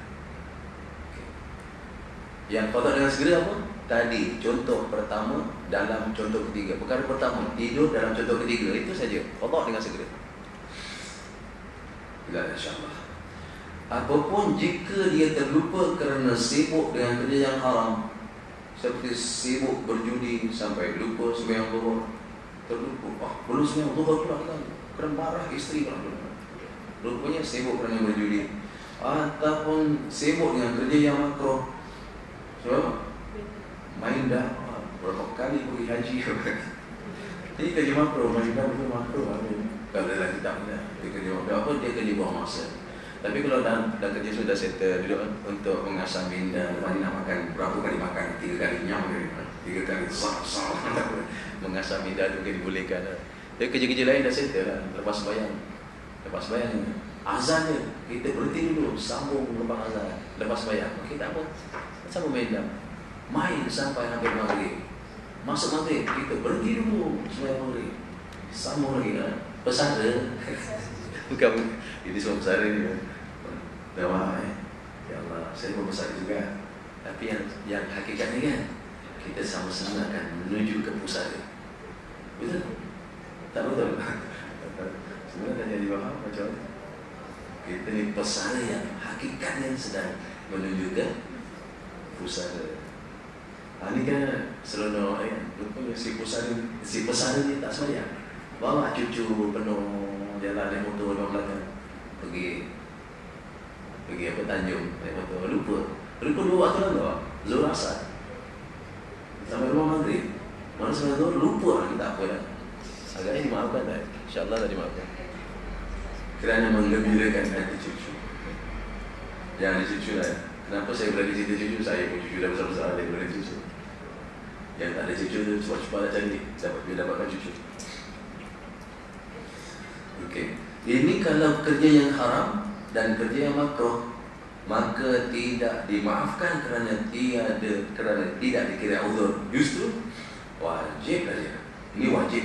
Yang qada dengan segera apa? Tadi contoh pertama dalam contoh ketiga. Perkara pertama tidur dalam contoh ketiga, itu saja qada dengan segera. Bila insya-Allah. Apapun jika dia terlupa kerana sibuk dengan kerja yang haram, seperti sibuk berjudi sampai lupa sembahyang zuhur, terlupa, belum sembahyang zuhur pula kan, kerana marah isteri pula, rupanya sibuk kerana berjudi, ataupun sibuk dengan kerja yang makruh. So, main dah berapa kali pergi haji. Jadi kerja makruh, main dah betul makruh. Kalau lelaki tak ada, dia kerja makruh apa, dia kerja buang masa. Tapi kalau dah kerja sudah settle, duduk untuk mengasah minda, lepas ni nak makan, berapa kali makan, 3 kali nyam ke, 3 kali sah, mengasah minda tu mungkin dibolehkan. Tapi kerja-kerja lain dah settle lah, lepas sembahyang azan je, kita berhenti dulu, sambung lepas azan, lepas sembahyang, kita apa? Sambung main sampai hampir maghrib. Masuk maghrib, kita berhenti dulu sembahyang maghrib, sambung lagi lah. Pesara bukan, ini semua pesara ni kan. Ya Allah, saya pun besar juga. Tapi yang hakikatnya kan, kita sama-sama akan menuju ke pusara. Betul? Tak betul? Sebenarnya tak jadi faham macam mana? Kita ni pesara yang hakikatnya sedang menuju ke pusara. Ini kan seronok kan. Rupanya si pesara ni tak sembahyang. Bawa cucu penuh jalan naik motor di belakang. Pergi apa Tanjung naik motor, lupa 2 waktu lalu Zuhur Asar sampai rumah maghrib, mana sampai Zuhur lupa lagi, tak apa dah. Agaknya dimaafkan tak? InsyaAllah dah dimaafkan. Kerana menggembirakan hati cucu. Jangan cucu lah. Kenapa saya berani cerita cucu? Saya pun cucu dah besar-besar, dia berani cucu. Yang tak ada cucu tu cepat-cepat dah cari dia dapatkan cucu. Okey. Ini kalau kerja yang haram dan kerja yang makruh, maka tidak dimaafkan kerana tidak dikira uzur. Justru wajib saja. Ini wajib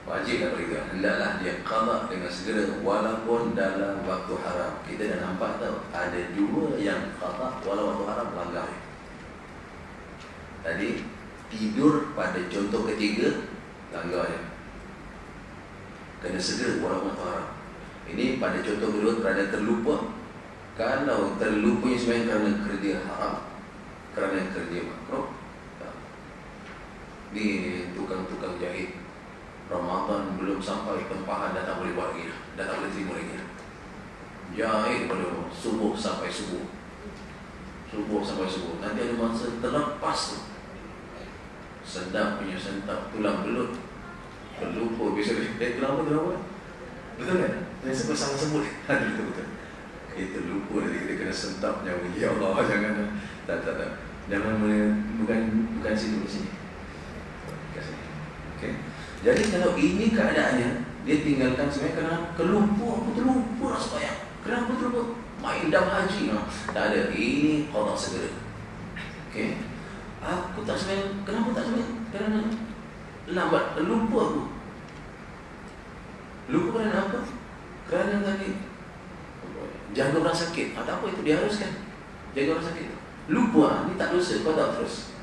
dah berikan. Hendaklah dia qada dengan segera walaupun dalam waktu haram. Kita dah nampak tahu ada 2 yang qada walau waktu haram langgar. Tadi tidur pada contoh ketiga langgar ya. Kena segera walaupun waktu haram. Ini pada contoh kedua kerana terlupa. Kalau terlupanya sebenarnya kerana kerja haram, kerana kerja makruh. Ni tukang-tukang jahit, Ramadan belum sampai, tempahan dah tak boleh buat lagi, dah tak boleh terima lagi. Jahit pada subuh sampai subuh. Nanti ada masa terlepas tu, sedap punya sentap tulang belut, terlupa. Bisa tulang apa? Betul kan? Yang sebut-sebut betul. Kita lupa tadi, kita kena sentap nyawa. Ya Allah, jangan. Tak. Jangan, bukan situ ke sini. Okay. Jadi kalau ini keadaannya, dia tinggalkan sebenarnya kerana terlupa nak sembahyang. Kenapa terlupa? Main dam haji. Tak ada. Ini qada segera. Okay. Aku tak sembahyang. Kenapa tak sembahyang? Kerana lambat. Lupa aku. Lupa kerana apa? Kerana tadi jaga orang sakit. Tak apa, itu diharuskan. Jaga orang sakit. Lupa, ni tak dosa, kau tak terus.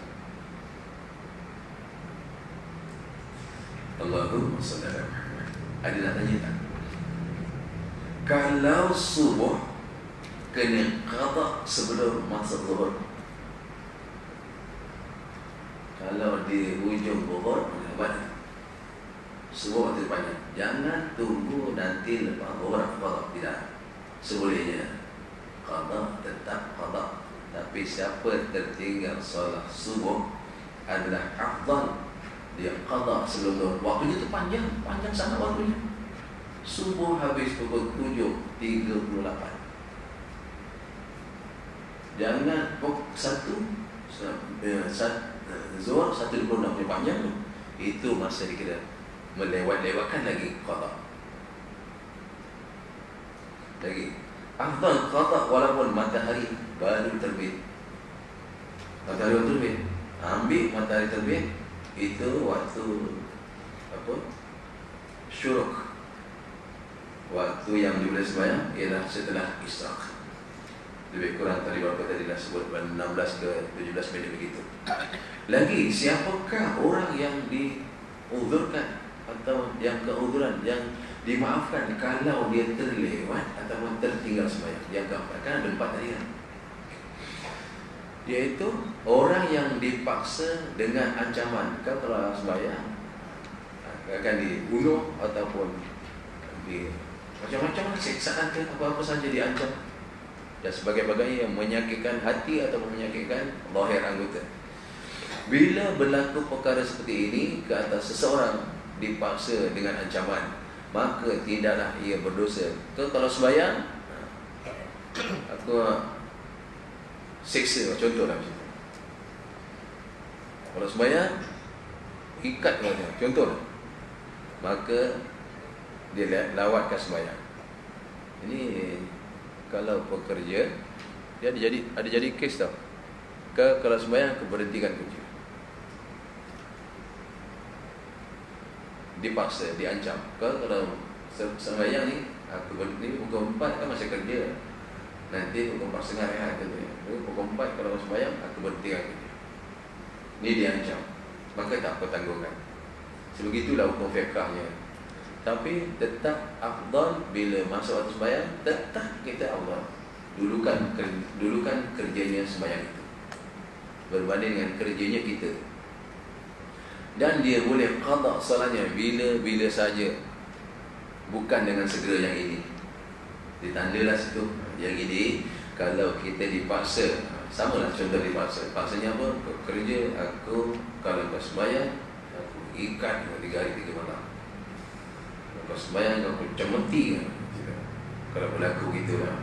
Allahumma salli ala Muhammad. Ada nak tanya tak? Kalau subuh kena qada sebelum masa zuhur, kalau di hujung zuhur, buat subuh waktu panjang, jangan tunggu nanti lepas zuhur qada. Tidak, sebolehnya qada, tetap qada. Tapi siapa tertinggal solat subuh adalah afdal dia qada sebelum zuhur. Waktunya itu panjang sangat waktunya. Subuh habis pukul 7.38. Jangan zuhur 1.26 panjang tu. Itu masa dikira melewatkan lagi qada. Lagi afdal qada walaupun matahari baru terbit. Matahari baru terbit. Ambil matahari terbit, itu waktu apa? Syuruk. Waktu yang dimulai sembahyang ialah setelah isyraq. Lebih kurang tadi berapa tadi dah sebut 16 ke 17 minit begitu. Lagi, siapakah orang yang diuzurkan atau yang keuzuran, yang dimaafkan kalau dia terlewat atau tertinggal sembahyang? Yang keempat, kan ada 4 tadi kan? Iaitu orang yang dipaksa dengan ancaman. Kalau sembahyang akan dibunuh ataupun macam-macam siksaan ke apa-apa saja diancam, dan sebagai-bagai yang menyakitkan hati atau menyakitkan lahir anggota. Bila berlaku perkara seperti ini ke atas seseorang dipaksa dengan ancaman, maka tidaklah ia berdosa. Kalau sembahyang aku siksa, contohlah macam tu. Kalau sembahyang ikat macam contohlah, maka dia lawatkan sembahyang. Ini kalau pekerja, dia ada jadi kes tau. Kalau sembahyang berhentikan kerja, dipaksa, diancam. Kalau sembahyang ni aku berhenti pukul 4 kan masih kerja, nanti pukul 4.30 rehat gitu ya. Pukul 4 kalau sembahyang aku berhentikan kerja. Ni diancam, maka tak apa tanggungan. Sebegitulah hukum fiqahnya. Tapi tetap afdal bila masuk waktu sembahyang, tetap kita Allah dulukan kerjanya sembahyang itu berbanding dengan kerjanya kita. Dan dia boleh qada solatnya bila saja, bukan dengan segera yang ini. Ditandalah situ. Yang ini kalau kita dipaksa, samalah contoh dipaksa. Paksanya apa? Kerja aku kalau lepas sembahyang aku ikat 3 hari 3 malam. Lepas sembahyang aku cemeti kan? Kalau berlaku gitulah.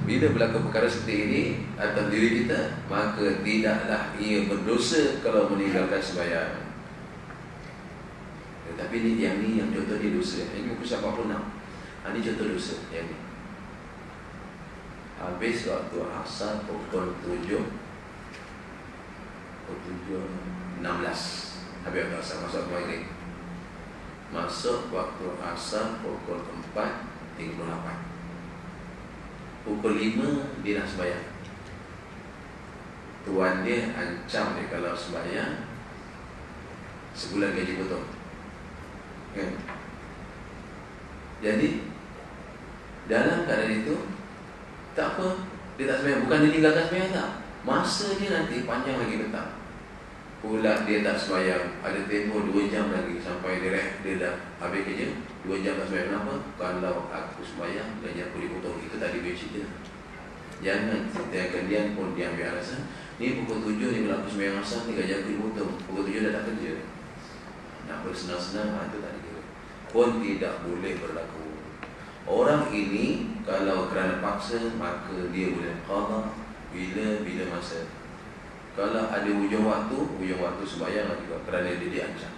Bila berlaku perkara seperti ini atas diri kita, maka tidaklah ia berdosa kalau meninggalkan sembahyang. Tetapi yang contoh dia dosa. Ini muka 86. Ini contoh dosa yang ni. Habis waktu asar pukul 7.16. Habis waktu asar masuk maghrib. Masuk waktu asar pukul 4.38. Pukul 5 dia nak sembahyang. Tuan dia ancam dia kalau sembahyang sebulan gaji potong kan? Jadi dalam keadaan itu tak apa, dia tak sembahyang. Bukan dia tinggalkan sembahyang tak, masa dia nanti panjang lagi petang. Pula dia tak sembahyang, ada tempoh 2 jam lagi sampai dia dah habis kerja. 2 jam tak sembahyang. Kenapa? Kalau aku sembahyang gaji aku dipotong. Itu tadi dia cerita. Jangan setiap kalian pun diambil alasan, ni pukul 7 ni kalau aku sembahyang asar ni gaji aku dipotong, pukul 7 dah tak kerja. Nak bersenang-senang, itu tak dikira. Pun tidak boleh berlaku. Orang ini kalau kerana paksa, maka dia boleh qada bila masa. Kalau ada hujung waktu sembahyang juga kerana dia diancam.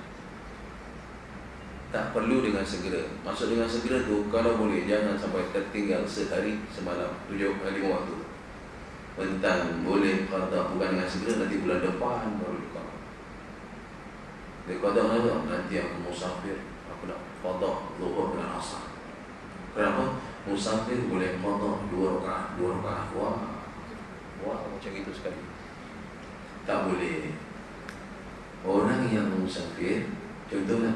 Tak perlu dengan segera. Maksud dengan segera tu, kalau boleh jangan sampai tertinggal sehari semalam 5 waktu. Bentang boleh qada, bukan dengan segera nanti bulan depan baru qada. Dia qada apa? Nanti aku musafir, aku nak qada zuhur dan asar. Kenapa? Musafir boleh qada 2 rakaat. Wah, macam itu sekali. Tak boleh. Orang yang musafir, contohnya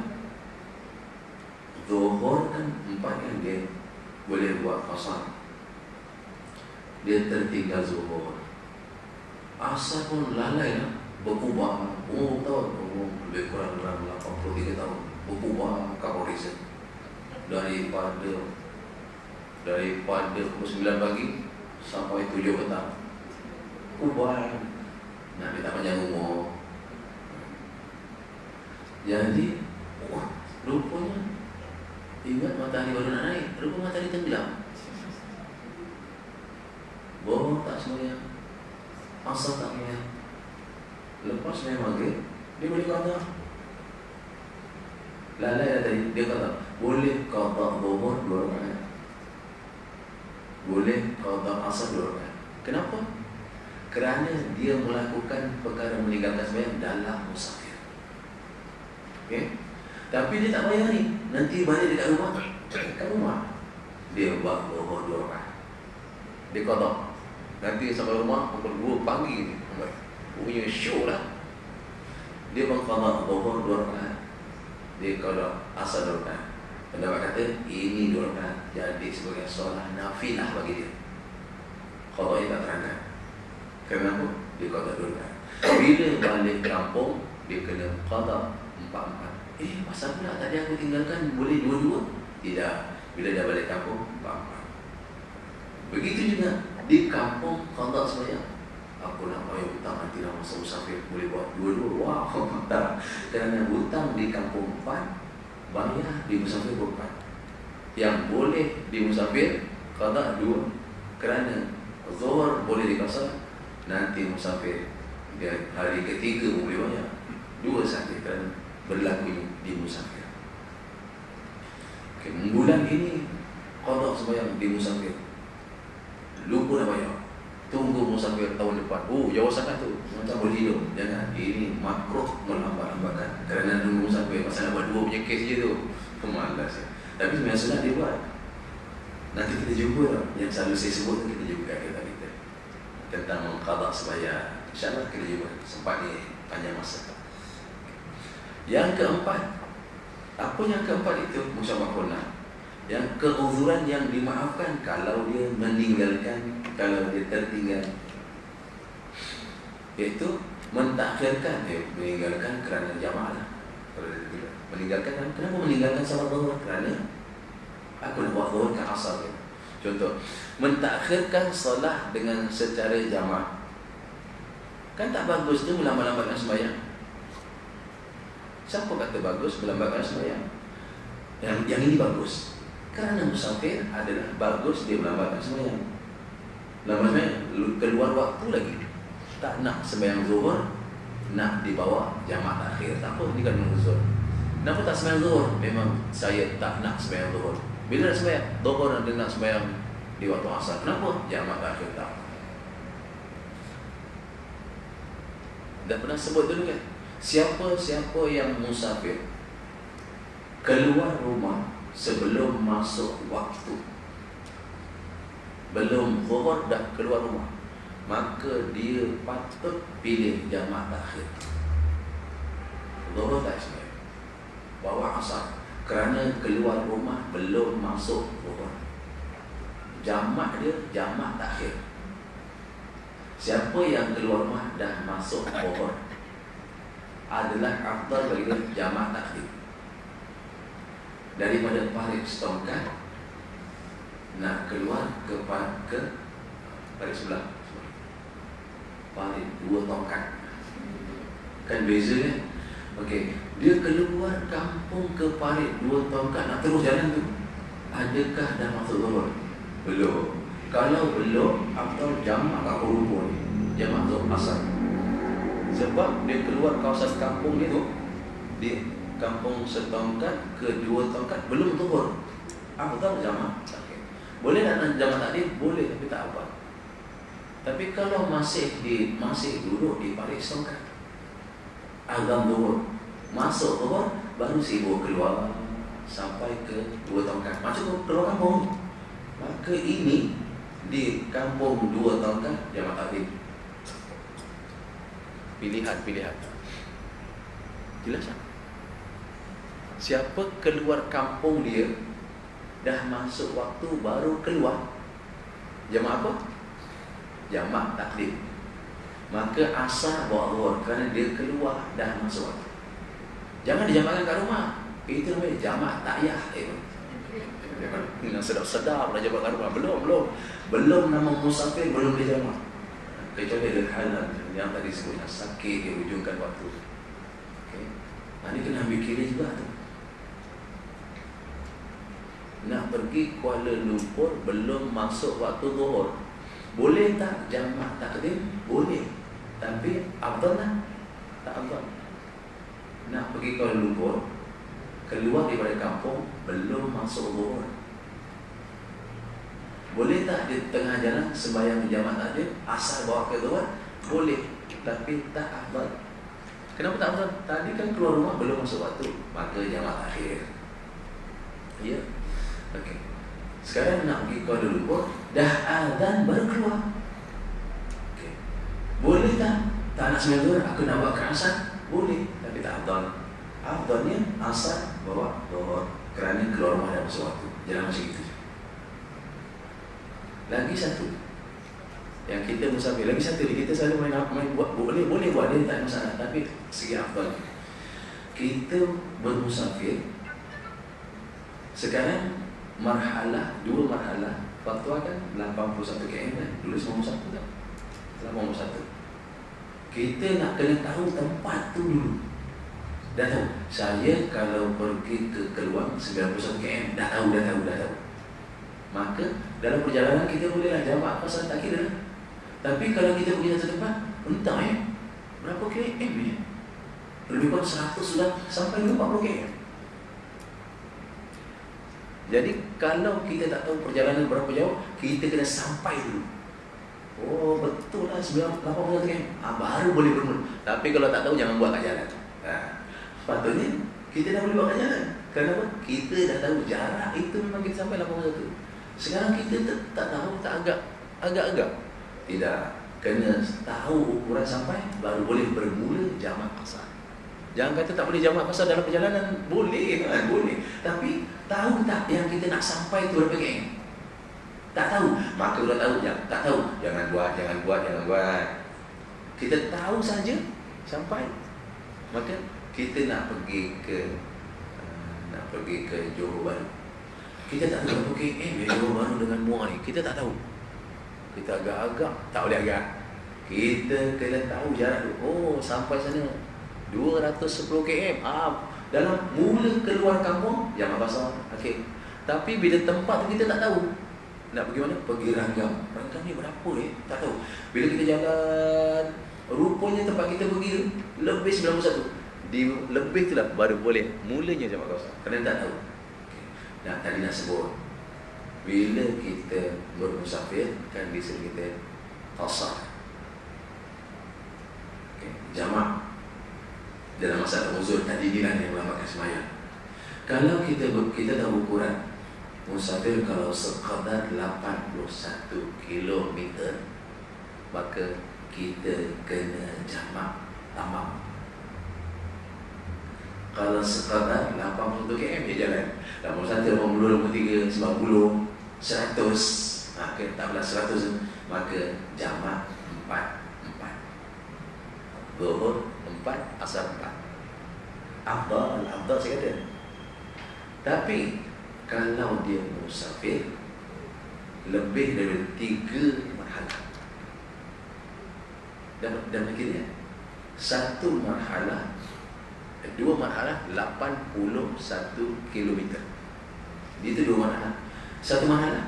zuhur kan 4 kan dia boleh buat qasar. Dia tertinggal zuhur. Asar pun lalai lah, berkubah. Lebih kurang dalam 83 tahun berkubah kaporisnya. Daripada pukul 9 pagi sampai 7 petang. Kubah. Nak minta panjang umur. Jadi rupanya ingat matahari baru nak naik, rupanya matahari tenggelam. Bohong tak semuanya, asal tak semuanya. Lepas saya maghrib, dia boleh kata lalai tadi, dia kata boleh qada zuhur 2 rakaat, boleh qada asar 2 rakaat. Kenapa? Kerana dia melakukan perkara meninggalkan sembahyang dalam musafir. Okay? Tapi dia tak bayar ni. Nanti balik dekat rumah, dia buat zuhur 2 rakaat, dia qada. Nanti sampai rumah pukul 2 pagi ni, punya show lah. Dia mengqada zuhur 2 rakaat, dia qada asar 2 rakaat. Pendapat kata ini 2 rakaat jadi sebagai solat nafilah bagi dia. Qada ini tak terangkan. Kenapa? Dia qada 2 rakaat. Bila balik kampung, dia kena qada 4-4. Pasal pula tadi aku tinggalkan boleh 2-2? Tidak. Bila dah balik kampung, 4-4. Begitu juga di kampung qada sembahyang. Aku nak bayar hutang nanti dah masa musafir, boleh buat 2-2. Wah, tak. Kerana hutang di kampung 4, bayar di musafir 4. Yang boleh di musafir qada 2. Kerana zuhur boleh dikasar, nanti musafir dia hari ketiga boleh bayar 2 saja kerana berlakunya di musafir. Okay, bulan ini qada sembahyang di musafir, lupa dah bayar, tunggu musafir tahun depan. Jauh sangat tu, macam boleh hidup. Jangan, ini makruh melambat-lambatkan. Kerana nunggu musafir, pasal nak buat 2 punya kes je tu, pemalas ya. Tapi sebenarnya sunat dia buat. Nanti kita jumpa yang selalu saya sebut, kita jumpa kita tentang mengqada sembahyang. InsyaAllah kita jumpa, sempat ni panjang masa. Yang keempat, apa yang keempat itu? Musyawarah. Yang keuzuran yang dimaafkan kalau dia meninggalkan, kalau dia tertinggal, iaitu mentakhirkan, meninggalkan kerana jamaah. Kalau dia meninggalkan, kenapa meninggalkan salat zuhur? Kerana aku nak buat zuhur ke asar. Contoh, mentakhirkan solat dengan secara jamaah. Kan tak bagus tu melambat-lambatkan sembahyang. Siapa kata bagus melambatkan sembahyang? Yang ini bagus. Kerana musafir adalah bagus dia melambatkan sembahyang. Lambatnya keluar waktu lagi. Tak nak sembahyang zuhur, nak dibawa jamaah takhir. Tak apa, ni kan uzur. Kenapa tak sembahyang zuhur? Memang saya tak nak sembahyang zuhur. Bila nak sembahyang zuhur, dia nak sembahyang di waktu asar. Kenapa? Jamaah takhir tak. Dah pernah sebut dulu kan? Siapa-siapa yang musafir keluar rumah sebelum masuk waktu, belum zuhur dah keluar rumah, maka dia patut pilih jamaah takhir. Zuhur tak sembahyang, bawa asar. Kerana keluar rumah belum masuk zuhur, jamaah dia jamaah takhir. Siapa yang keluar rumah dah masuk zuhur adalah afdal bagi dia jamaah takhir daripada parit setongkat nak keluar ke parit sebelah, parit 2 tongkat. Kan beza kan? Okey, dia keluar kampung ke parit 2 tongkat, nak terus jalan tu, adakah dah masuk zuhur? Belum. Kalau belum, afdal jamaah kat rumpun, jamaah zuhur asar. Sebab dia keluar kawasan kampung dia tu, di kampung setongkat ke 2 tongkat, belum zuhur, afdal jamaah takhir. Boleh nak jamaah takhir? Boleh, tapi tak apa. Tapi kalau masih duduk di parit setongkat, azan zuhur, masuk zuhur, baru sibuk keluar sampai ke 2 tongkat, macam keluar kampung, maka ini di kampung 2 tongkat jamaah takhir. Pilihan. Jelas tak? Siapa keluar kampung dia dah masuk waktu baru keluar, jamaah apa? Jamaah takhir. Maka asar bawa zuhur kerana dia keluar dah masuk waktu. Jangan dijamaahkan kat rumah. Itu namanya jamaah takyah. Sedap-sedap nak jamaah kat rumah. Belum nama musafir, belum dijamaah. Kecuali ada halan yang tadi sebutnya sakit, dia hujungkan waktu. Okay. Ini kena ambil kira juga tu. Nak pergi Kuala Lumpur belum masuk waktu zuhur, boleh tak jamak takdim? Boleh, tapi afdal lah, tak afdal. Nak pergi Kuala Lumpur, keluar daripada kampung belum masuk zuhur, boleh tak di tengah jalan sembahyang jamak takdim asal bawa ke zuhur? Boleh, tapi tak afdal. Kenapa tak afdal? Tadi kan keluar rumah belum masuk waktu, maka jamak akhir. Ya. Okey. Sekarang nak pergi Kuala Lumpur, dah azan baru keluar. Okey. Boleh tak? Tak nak sembahyang zuhur, aku nak buat asar? Boleh, tapi tak afdal. Afdalnya asar bawa zuhur, kerana keluar rumah dah masuk waktu. Jangan macam itu. Lagi satu yang kita musafir, lagi satu kita selalu main buat, boleh buat, dia tak ada masalah, tapi segi afdal. Kita bermusafir sekarang dua marhalah. Fatwa kan 81 km kan, dulu 91 tak? 81. Kita nak kena tahu tempat tu dulu. Dah tahu, saya kalau pergi ke Keluang 91 km, dah tahu. Maka dalam perjalanan kita bolehlah jamak pasal tak kira. Tapi kalau kita pergi satu tempat, entah berapa km ni? Lebih kurang 100 sudah sampai 40 km. Jadi kalau kita tak tahu perjalanan berapa jauh, kita kena sampai dulu. Oh betul lah 81 km, baru boleh bermula. Tapi kalau tak tahu, jangan buat kat jalan. Sepatutnya kita dah boleh buat kat jalan. Kenapa? Kita dah tahu jarak itu memang kita sampai 81. Sekarang kita tak tahu, tak agak-agak. Tidak, kena tahu ukuran sampai baru boleh bermula jamak asar. Jangan kata tak boleh jamak asar dalam perjalanan. Boleh kan? Boleh. Tapi tahu tak yang kita nak sampai tu berapa km? Tak tahu. Maka kalau tahu, tak tahu, jangan buat. Kita tahu saja sampai. Maka kita nak pergi ke Johor Bahru. Kita tak tahu berapa km Johor Bahru dengan Muar ni. Kita tak tahu. Kita agak-agak, tak boleh agak. Kita kena tahu jarak tu. Oh, sampai sana 210 km. Dalam mula keluar kampung, jamak pasar. Okey. Tapi bila tempat tu kita tak tahu. Nak pergi mana? Pergi Ranggam. Ranggam ni berapa tak tahu. Bila kita jalan, rupanya tempat kita pergi tu lebih 91. Di lebih tu lah baru boleh mulanya jamak pasar. Kerana tak tahu. Okay. Nah, tadi nak sebut, bila kita bermusafir kan bisa kita qasar. Okay. Jamak dalam masalah uzur tadi ni lah yang melambatkan sembahyang. Kalau kita tahu ukuran musafir, kalau sekadar 81 km, maka kita kena jamak tamam. Kalau sekadar 81 km dia jalan 81, 80, 83, 90, 100, tak belas 100, maka jamak 4 Zuhur 4, asar 4. Afdal saya kata. Tapi kalau dia musafir lebih dari 3 marhalah, dan akhirnya 1 marhalah, 2 marhalah 81 km. Itu 2 marhalah. 1 marhalah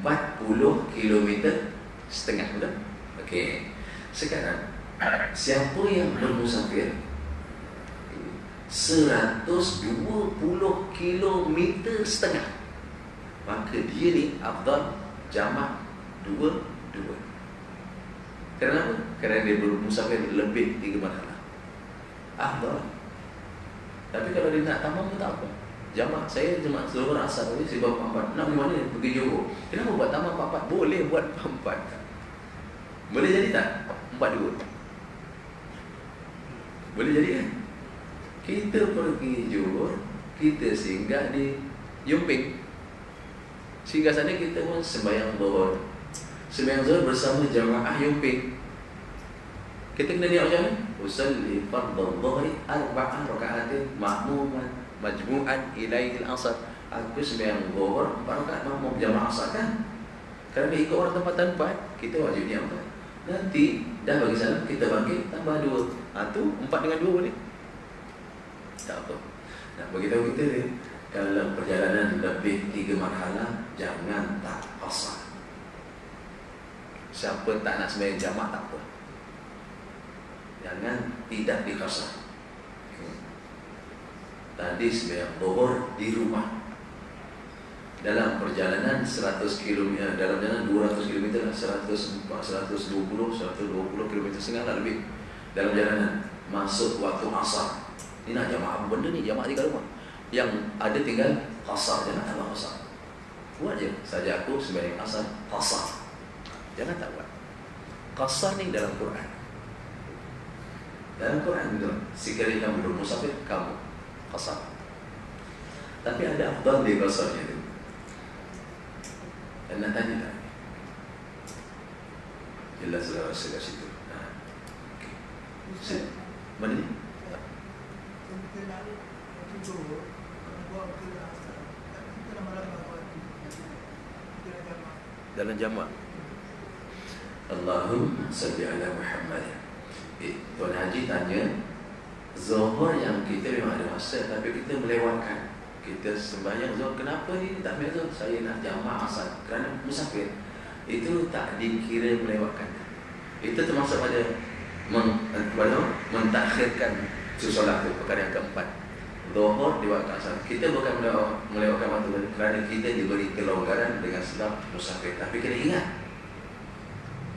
40 km setengah, betul? Okey. Sekarang siapa yang bermusafir 120 km setengah, maka dia ni afdal jamak 2. Kenapa? Kerana dia bermusafir lebih 3 marhalah, afdal. Tapi kalau dia nak tamam pun tak apa. Jamak, saya jamak seluruh asar ni saya buat 4. Nak pergi mana? Pergi Johor. Kenapa buat tamam 4? Boleh buat 4. Boleh jadi tak? 4-2. Boleh jadi kan? Kita pergi Johor, kita singgah di Yumping. Singgah sana kita pun sembahyang zuhur. Sembahyang zuhur bersama jamaah Yumping. Kita kena niat macam mana? Usalli fardhu dhuhri 4 rakaatin ma'muman majmu'an ilaihil asar. Aku sembahyang zuhur 4 rakaat makmum jamaah asar kan? Kerana ikut orang tempat-tempat, kita wajib niat apa? Nanti dah bagi salam, kita bangkit tambah 2. Tu 4 dengan 2 boleh? Tak apa. Nak beritahu kita ni, kalau perjalanan lebih 3 marhalah, jangan tak qasar. Siapa tak nak sembahyang jamak tak apa, jangan tidak diqasar. Tadi sembahyang zuhur di rumah, dalam perjalanan 100 km, dalam jalan 200 km, 120 km setengah lah lebih dalam jalanan, masuk waktu asar. Ini nak jamak apa benda ni? Jamak di rumah. Yang ada tinggal qasar, jangan tambah qasar. Buat je saja aku sembahyang asar qasar. Jangan tak buat. Qasar ni dalam Quran. Dalam Quran itu, sekali kamu bermusafir, kamu qasar. Tapi ada afdal di qasarnya itu. Dan nak tanya tak? Jelas saudara rasa kat situ. Okay. Mana ni? Dalam jamak. Allahumma salli ala Muhammad. Tuan Haji tanya, zuhur yang kita memang ada masa, tapi kita melewatkan. Kita sembahyang zuhur, kenapa ni tak ambil zuhur? Saya nak jamak asar kerana musafir. Itu tak dikira melewatkan. Itu termasuk pada mentakhirkan solat itu, perkara yang keempat. Zuhur di waktu asar. Kita bukan melewatkan waktu kerana kita diberi kelonggaran dengan sebab musafir. Tapi kena ingat,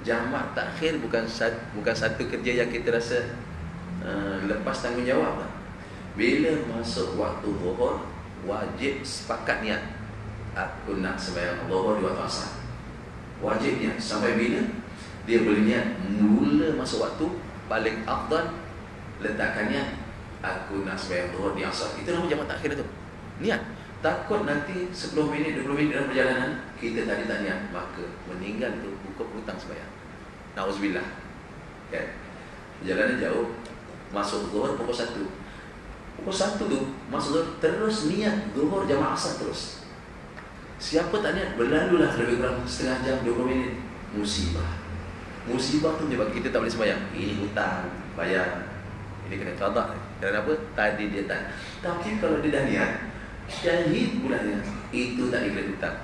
jamak takhir bukan satu kerja yang kita rasa lepas tanggungjawab. Bila masuk waktu zuhur, wajib sepakat niat, aku nak sembahyang zuhur di waktu asar. Wajib niat. Sampai bila dia boleh niat? Mula masuk waktu, paling afdal letakkan niat, aku nak sembahyang zuhur di asar. Itu nama jamak takhir tu. Niat. Takut nanti 10 minit, 20 minit dalam perjalanan kita tadi tak niat, maka meninggal tu buka hutang sembahyang. Nauzubillah. Kan? Perjalanan jauh, masuk zuhur pukul 1. Pukul 1 tu masuk zuhur, terus niat zuhur jamaah asar terus. Siapa tak niat, berlalulah lebih kurang setengah jam, 20 minit. Musibah. Musibah tu menyebabkan kita tak boleh sembahyang. Ini hutang, bayar. Ini kena qada. Kerana apa? Tadi dia tak. Tapi kalau dia dah niat, syahid bulannya, itu tak dikira hutang.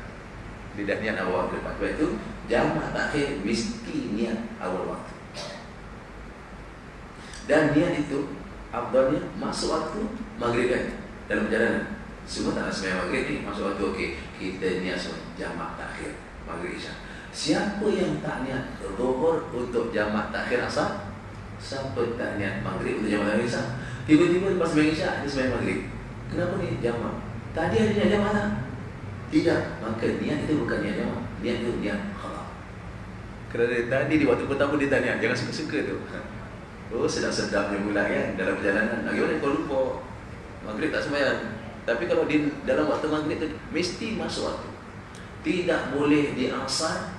Dia dah niat awal waktu. Sebab itu jamak takhir mesti niat awal waktu. Dan niat itu afdalnya masuk waktu maghrib kan, dalam perjalanan. Semua tak nak sembahyang maghrib ni, masuk waktu okey, kita niat semua jamak takhir maghrib isya. Siapa yang tak niat zuhur untuk jamak takhir asar, siapa tak niat maghrib untuk jamak takhir isya, tiba-tiba lepas sembahyang isya dia sembahyang maghrib. Kenapa ni jamak? Tadi ada niat jamak tak? Tidak. Maka niat itu bukan niat jamak, niat itu niat khata. Kerana tadi di waktu pertama dia tak niat, jangan suka-suka tu. Oh, sedap-sedapnya pula kan dalam perjalanan. Bagaimana kau lupa maghrib tak sembahyang? Tapi kalau di dalam waktu maghrib tu mesti masuk waktu. Tidak boleh di asar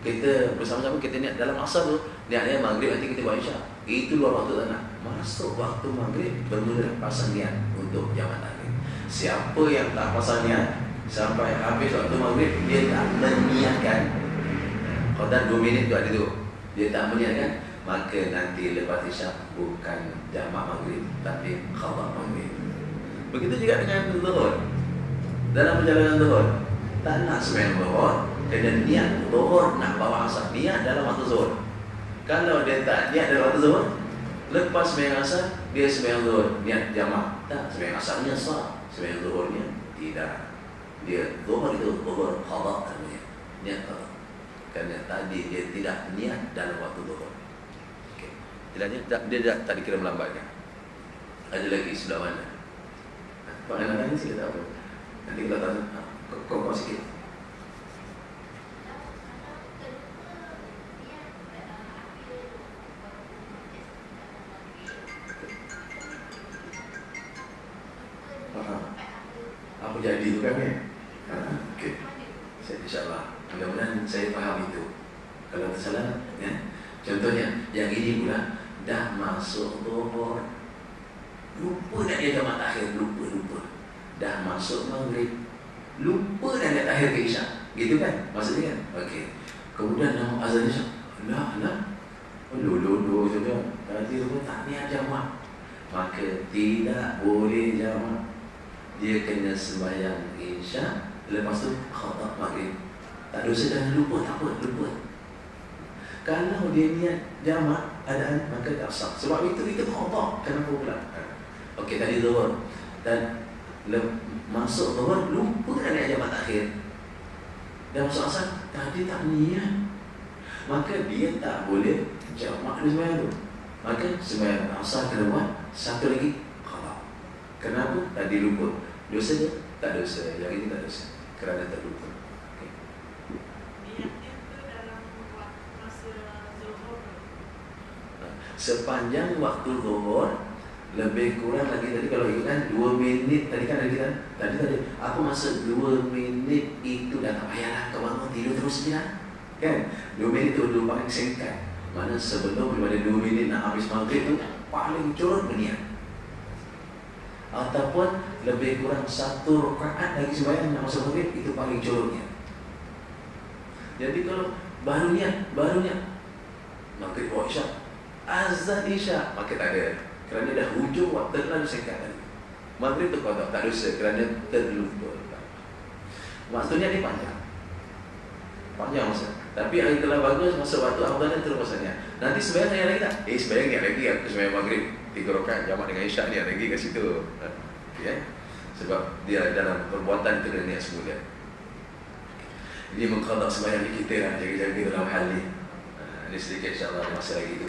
kita bersama-sama kita niat dalam asar tu, niatnya maghrib nanti kita buat isya. Itu luar waktu tanah. Masuk waktu maghrib bermula pasang niat untuk jamak takhir. Siapa yang tak pasang niat sampai habis waktu maghrib, dia tak meniatkan, qadar 2 minit tu ada tu, dia tak meniatkan, maka nanti lepas isya bukan jamak maghrib tapi qada maghrib. Begitu juga dengan zuhur. Dalam perjalanan zuhur, tak nak sembahyang zuhur, kena niat zuhur nak bawa asar, niat dalam waktu zuhur. Kalau dia tak niat dalam waktu zuhur, lepas sembahyang asar dia sembahyang zuhur, niat jamak, tak, sembahyang asarnya sah, sembahyang zuhurnya tidak. Dia zuhur itu zuhur qada namanya, niat qada. Kerana tadi dia tidak niat dalam waktu zuhur. Okey. Dia tak dikira melambatkan. Ada lagi sebelah mana? Pak nak tanya sikit tak apa. Nanti kalau tanya, kau sikit. Faham? Apa jadi tu kan ya? Okey. InsyaAllah. Mudah-mudahan saya faham itu. Kalau tersalah, ya. Contohnya, yang ini pula dah masuk zuhur, lupa nak dia jamak takhir, lupa. Dah masuk maghrib, lupa nak dia takhir ke isya. Gitu kan? Maksudnya kan? Okey. Kemudian nama azan isya, Lah, dulu juga. Tadi tu tak niat jamak, maka tidak boleh jamak. Dia kena sembahyang Isya, lepas tu khatam maghrib. Tak dosa dan lupa, tak apa, lupa. Kalau dia niat jamak adaan, maka tak sah. Sebab itu khatam. Kenapa pula? Okey, tadi zuhur dan masuk zuhur lupa kan niat jamak takhir. Dan masuk asar tadi tak niat, maka dia tak boleh jamak di sembahyang tu. Maka sembahyang asar kena buat satu lagi khatam. Kenapa? Tadi lupa. Dosa dia? Tak dosa. Yang ini tak dosa kerana terlupa. Okay. Niatnya tu dalam masa zuhur. Sepanjang waktu zuhur, lebih kurang lagi tadi kalau ingat 2 minit tadi kan tadi aku masa 2 minit itu dah tak payahlah kau bangun tidur terus je lah. Kan? 2 minit tu dulu paling singkat. Mana sebelum daripada 2 minit nak habis maghrib tu paling curut berniat. Ataupun lebih kurang 1 rakaat lagi sembahyang nak masuk maghrib, itu paling curutnya. Jadi kalau baru niat maghrib wa isya, azan isya, maka tak ada. Kerana dah hujung waktu terlalu singkat tadi. Maghrib tu kau tak dosa kerana terlupa. Maksudnya dia panjang masa. Tapi hari telah bagus masa waktu afdalan terus masanya. Nanti sembahyang yang lagi tak? Sembahyang ni lagi, aku sembahyang maghrib 3 rakaat jamak dengan isyak ni lagi kat situ. Ya. Sebab dia dalam perbuatan itu dia niat semula. Ini mengqada sembahyang ni kita lah, jaga-jaga dalam hal ni. Ini sedikit insya-Allah masa lagi tu.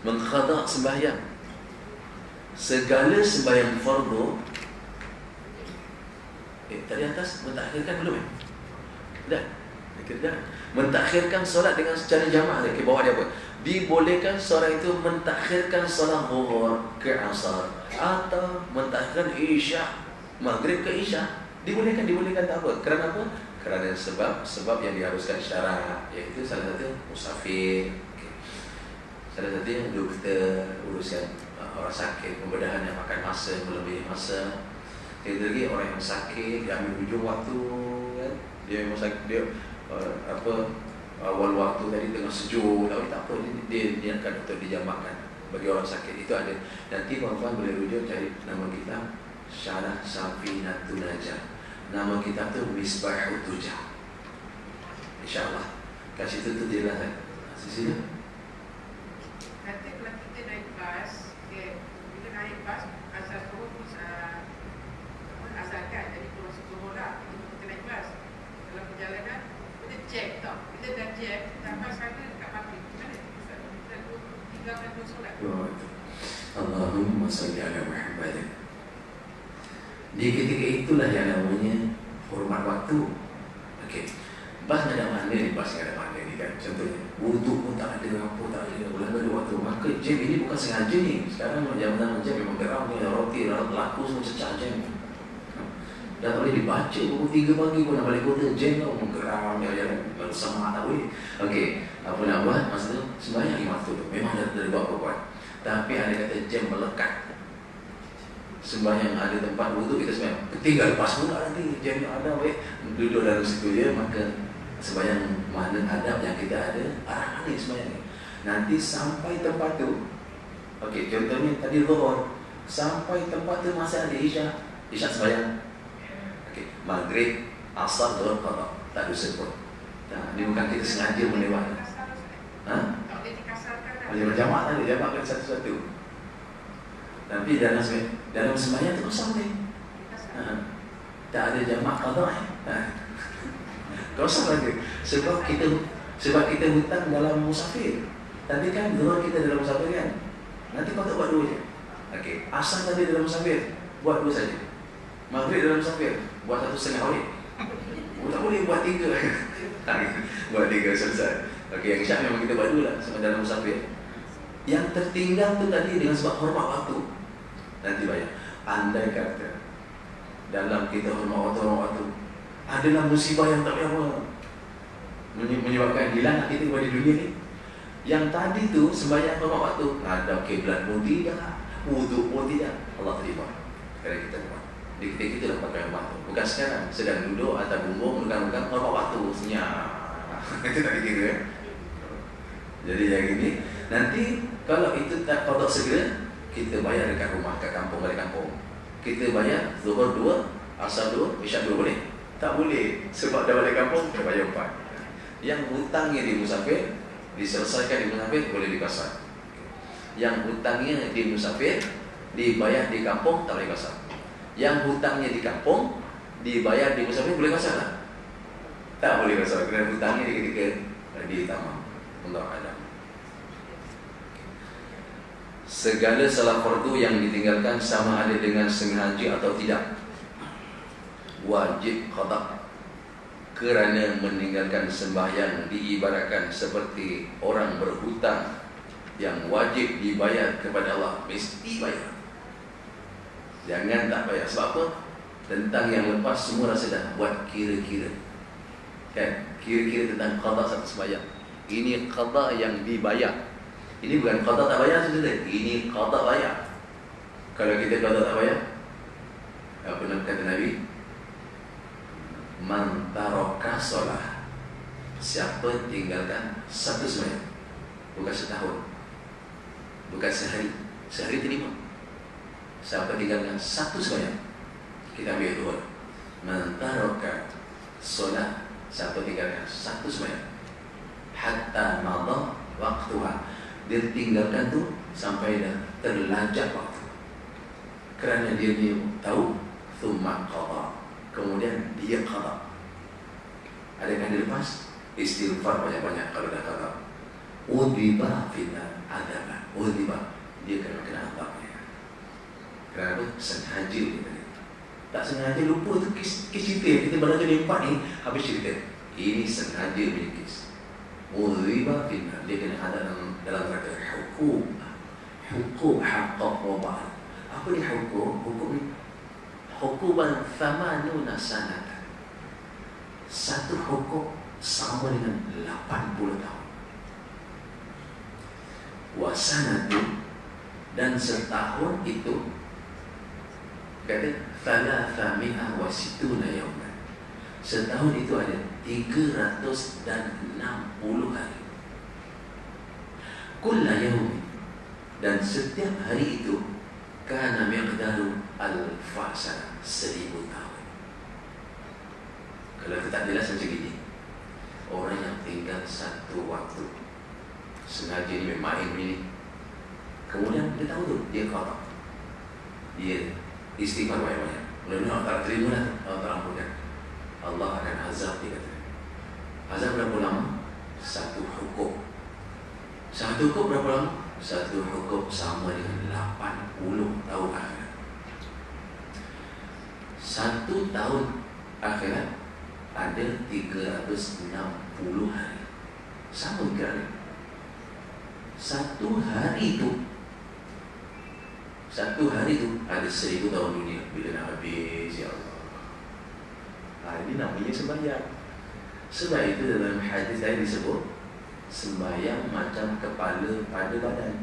Mengqada sembahyang. Segala sembahyang fardu. Tadi atas mentakhirkan belum? Dah. Mentakhirkan solat dengan secara jamaah. Ke bawah dia apa? Dibolehkan seorang itu mentakhirkan solat zuhur ke asar, atau mentakhirkan isya, maghrib ke isya. Dibolehkan tak apa. Kerana apa? Kerana sebab yang diharuskan syarak, iaitu salah satu musafir, salah satu yang doktor, urusan orang sakit, pembedahan yang makan masa, melebihi masa. Lagi orang yang sakit, dia ambil hujung waktu kan? Dia memang sakit, dia awal waktu tadi tengah sejuk, tapi tak apa, dia niatkan untuk dijamakkan bagi orang sakit. Itu ada. Nanti puan-puan boleh rujuk cari nama kita Syarah Safinatun Najah. Nama kita tu Misbahut Tujah. InsyaAllah kat situ tu jelas kan. Sisi dia. Nanti kalau kita naik bas, bila naik bas asal turun asal kan, jadi turun sepuluh lah kita naik bas. Dalam perjalanan kita jam tau. Bila dah jam, sampai sana dekat maghrib, mana kita tinggalkan dua solat. Allahumma salli ala Muhammad. Di ketika itulah yang namanya hormat waktu. Okey. Bas ada mana ni, bas ada mana ni kan. Contohnya, wuduk pun tak ada, apa tak ada, bulan ada waktu. Maka jam ini bukan sengaja ni. Sekarang zaman jam memang geram ni, roti, laku semua cecah jam. Dah tak boleh dibaca pukul 3 pagi pun nak balik kota, jam tau, menggeram, jalan baru sama tak boleh. Okey, apa nak buat? Masa tu sembahyang lima waktu tu. Memang dah buat apa-apa. Tapi ada kata jam melekat. Sembahyang ada tempat wuduk kita sembahyang. Tinggal lepas pula nanti jam ada baik duduk dalam situ je, maka sembahyang mana adab yang kita ada, arah mana sembahyang ni. Nanti sampai tempat tu. Okey, contohnya tadi zuhur, sampai tempat tu masih ada isyak sembahyang. Okey, maghrib, asar, zuhur, qada. Tak dosa pun. Nah, ini bukan kita sengaja melewat. Tak boleh dikasarkan lah. Boleh berjamaah tadi, jamaahkan satu-satu. Tapi dalam sembahyang tu kosong ni. Tak ada jamaah qada. Kosong lagi. Sebab kita hutang dalam musafir. Tadi kan zuhur kita dalam musafir kan. Nanti kau tak buat dua je. Okey, asar tadi dalam musafir, buat dua saja. Maghrib dalam musafir, buat 1.5 boleh. Tak boleh buat 3. Buat 3 selesai. Okey, yang isyak memang kita buat dua lah sebab dalam musafir. Yang tertinggal tu tadi dengan sebab hormat waktu. Nanti bayar. Andai kata dalam kita hormat waktu adalah musibah yang tak apa menyebabkan hilang kita di dunia ni. Yang tadi tu sembahyang hormat waktu, ada kiblat pun tidak, wuduk pun tidak, Allah terima. Kerana kita buat. Di kita lah pakai waktu. Bukan sekarang sedang duduk atau bumbung megang-megang hormat waktu senyap. Itu tak dikira. Jadi yang ini nanti kalau itu tak qada segera, kita bayar dekat rumah, kat kampung, balik kampung. Kita bayar Zuhur 2, Asar 2, Isyak 2 boleh? Tak boleh, sebab dah balik kampung kita bayar 4. Yang hutangnya di musafir diselesaikan di musafir, boleh dikasar. Yang hutangnya di musafir dibayar di kampung, tak boleh kasar. Yang hutangnya di kampung dibayar di musafir, boleh kasar tak? Tak boleh kasar, kerana hutangnya di ketika di tamam. Allah Alam. Segala salat fardu yang ditinggalkan sama ada dengan sengaja atau tidak, wajib qada. Kerana meninggalkan sembahyang diibaratkan seperti orang berhutang yang wajib dibayar kepada Allah, mesti bayar. Jangan tak bayar. Sebab apa? Tentang yang lepas semua rasa dah buat kira-kira, kan? Kira-kira tentang qada satu sembahyang. Ini qada yang dibayar. Ini bukan qada tak bayar saudara. Ini qada bayar. Kalau kita qada tak bayar, apa nama kata Nabi? Man taraka solah, siapa tinggalkan satu sembahyang, bukan setahun, bukan sehari. Sehari terima. Siapa tinggalkan satu sembahyang, kita ambil dua. Man taraka solah, siapa tinggalkan satu sembahyang, hatta madha waktuha, dia tinggalkan tu sampai dah terlanjak waktu, kerana dia tahu, thumma qada, kemudian dia qada. Adakah dia lepas? Istighfar banyak-banyak kalau dah qada. Udhiba fina adaba, udhiba, dia kena azabnya. Kenapa? Sengaja dia tadi. Tak sengaja lupa tu kes cerita kita baca di 4 ni, habis cerita. Ini sengaja punya kes. Udhiba fina, dia kena ada dalam kata hukum. Hukum haqqaq wa ba'd. Apa ni hukum? Hukum ni hukuman thamanuna sanatan. Satu hukum sama dengan 80 tahun. Wasanatu, dan setahun itu kata thalathami'a wa situna yawman. Setahun itu ada 360 hari. Kulla yawmin, dan setiap hari itu kana miqdaru al-fasana, 1000 tahun. Kalau kita tak jelas macam ini, orang yang tinggal satu waktu sengaja ni main ini, kemudian dia tahu tu dia qada, dia istighfar banyak-banyak, mudah-mudahan Allah tak terima lah, Allah tak ampunkan, Allah akan azab. Dia kata azab berapa lama? Satu hukum. Satu hukum berapa lama? Satu hukum sama dengan 80 tahun akhirat. Satu tahun akhirat ada 360 hari. Sama kira. Satu hari itu ada 1000 tahun dunia. Bila nak habis, ya Allah. Ini namanya sembahyang. Sebab itu dalam hadis lain disebut sembahyang macam kepala pada badan.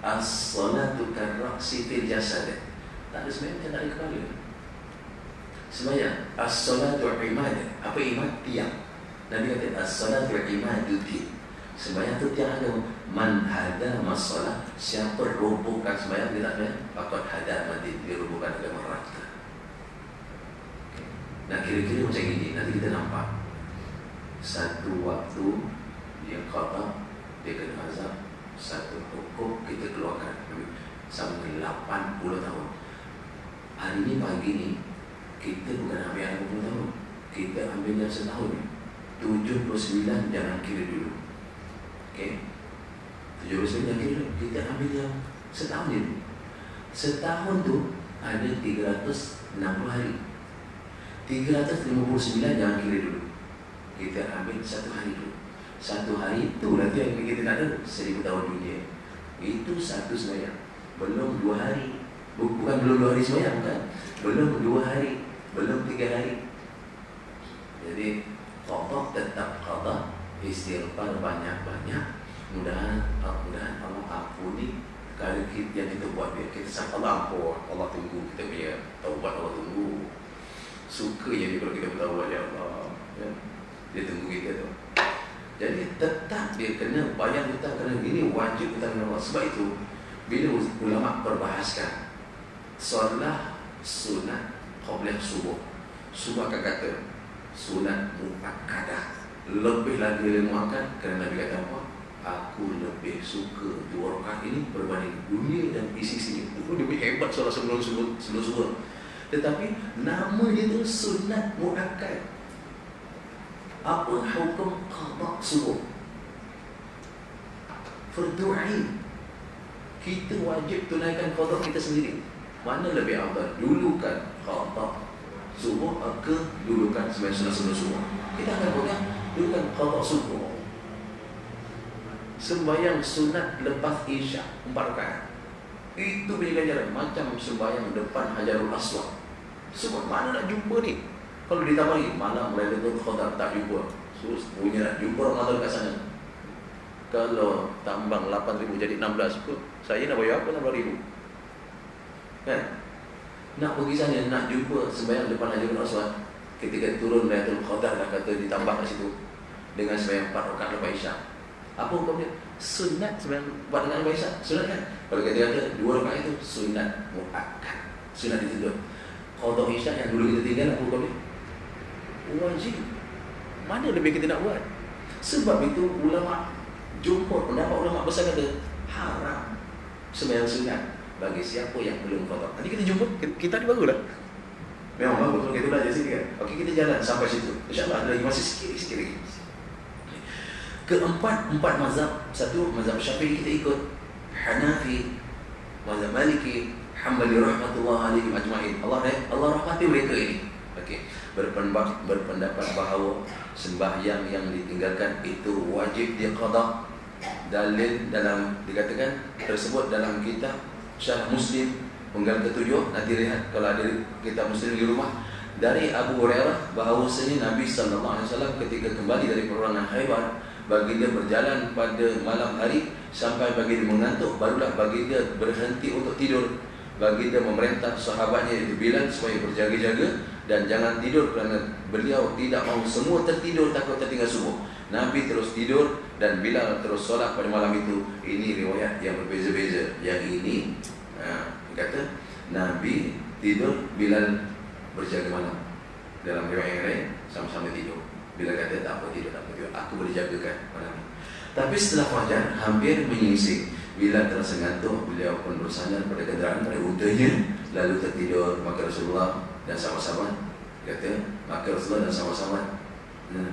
As-salatu karra'si fil jasad. Tak ada sembahyang macam tak ada kepala. Sembahyang as-salatu imadah. Apa imad? Tiang. Nabi kata as-salatu imadu din. Sembahyang tu tiang agama. Man hadama as-salat, siapa robohkan sembahyang, dia tak sembahyang, faqad hadama din, dia robohkan agama rata. Nah, kira-kira macam ini. Nanti kita nampak satu waktu dia qada, dia kena azab. Satu hukum kita keluarkan sampai 80 tahun. Hari ini pagi ni kita bukan ambil 80 tahun, kita ambil yang setahun. 79 jangan kira dulu. Okey, 79 jangan kira dulu, kita ambil yang setahun dulu. Setahun tu ada 360 hari. 359 jangan kira dulu, kita ambil satu hari dulu. Satu hari itu nanti yang kita tak ada 1000 tahun dunia. Itu satu sembahyang. Belum 2 hari. Bukan belum 2 hari sembahyang, bukan. Belum 2 hari, belum 3 hari. Jadi qada tetap qada, istighfar banyak-banyak. Mudah-mudahan Allah ampuni perkara kita yang kita buat. Kita sangka Allah ampun, Allah tunggu kita punya taubat, Allah tunggu. Suka yang kalau kita bertaubat, ya Allah, ya. Dia tunggu kita tu. Jadi tetap dia kena bayar hutang kerana ini wajib hutang dengan Allah. Sebab itu bila ulama perbahaskan solat sunat qabliyah subuh, semua akan kata sunat muakkadah. Lebih lagi ilmu akan kerana Nabi kata apa? Aku lebih suka 2 rakaat ini berbanding dunia dan isi-isinya. Itu lebih hebat solat sebelum subuh. Tetapi nama dia tu sunat muakkad. Apa hukum qada subuh? Fardu ain. Kita wajib tunaikan qada kita sendiri. Mana lebih afdal? Dulukan qada subuh ke dulukan sembahyang sunat sebelum subuh? Kita akan pegang dulukan qada subuh. Sembahyang sunat lepas isyak 4 rakaat. Itu punya ganjaran macam sembahyang depan Hajarul Aswad. Semua mana nak jumpa ni? Kalau ditambah lagi malam Lailatul Qadar tak jumpa. Sus punya nak jumpa Ramadan kat sana. Kalau tambang 8,000 jadi 16 pun, saya nak bayar apa 16,000? Kan? Nak pergi sana nak jumpa sembahyang depan Hajarul Aswad. Ketika turun Lailatul Qadar dah kata ditambah kat situ dengan sembahyang 4 rakaat lepas isyak. Apa hukum dia? Sunat sembahyang 4 rakaat lepas isyak. Sunat kan? Kalau kita kata 2 rakaat itu sunat muakkad. Sunat dituntut. Qada isyak yang dulu kita tinggal apa hukum dia? Wajib. Mana lebih kita nak buat? Sebab itu ulama jumhur pendapat ulama besar kata haram sembahyang sunat bagi siapa yang belum qada. Nanti kita jumpa, kita ni barulah. Memang bagus kalau kita belajar sini kan. Okey, kita jalan sampai situ. InsyaAllah ada lagi masih sikit lagi. Keempat mazhab. Satu mazhab Syafi'i kita ikut, Hanafi, mazhab Maliki, Hambali rahmatullah alaihim ajma'in. Allah rahmati mereka ini. Okey, berpendapat bahawa sembahyang yang ditinggalkan itu wajib diqada. Dalil dalam dikatakan tersebut dalam kitab Syarah Muslim penggal ke-7. Nanti lihat kalau ada kitab Muslim di rumah, dari Abu Hurairah bahawasanya Nabi sallallahu alaihi wasallam ketika kembali dari peperangan Khaibar, baginda berjalan pada malam hari sampai baginda mengantuk, barulah baginda berhenti untuk tidur. Baginda memerintah sahabatnya iaitu Bilal supaya berjaga-jaga dan jangan tidur kerana beliau tidak mahu semua tertidur takut tertinggal subuh. Nabi terus tidur dan Bilal terus solat pada malam itu. Ini riwayat yang berbeza-beza. Yang ini kata Nabi tidur, Bilal berjaga malam. Dalam riwayat yang lain sama-sama tidur. Bilal kata tak apa tidur, aku boleh jagakan malam ini. Tapi setelah fajar hampir menyingsing, Bilal terasa ngantuk, beliau pun bersandar pada kenderaan, pada untanya, lalu tertidur. Maka Rasulullah dan sahabat-sahabat kata, maka Rasulullah dan sahabat-sahabat mana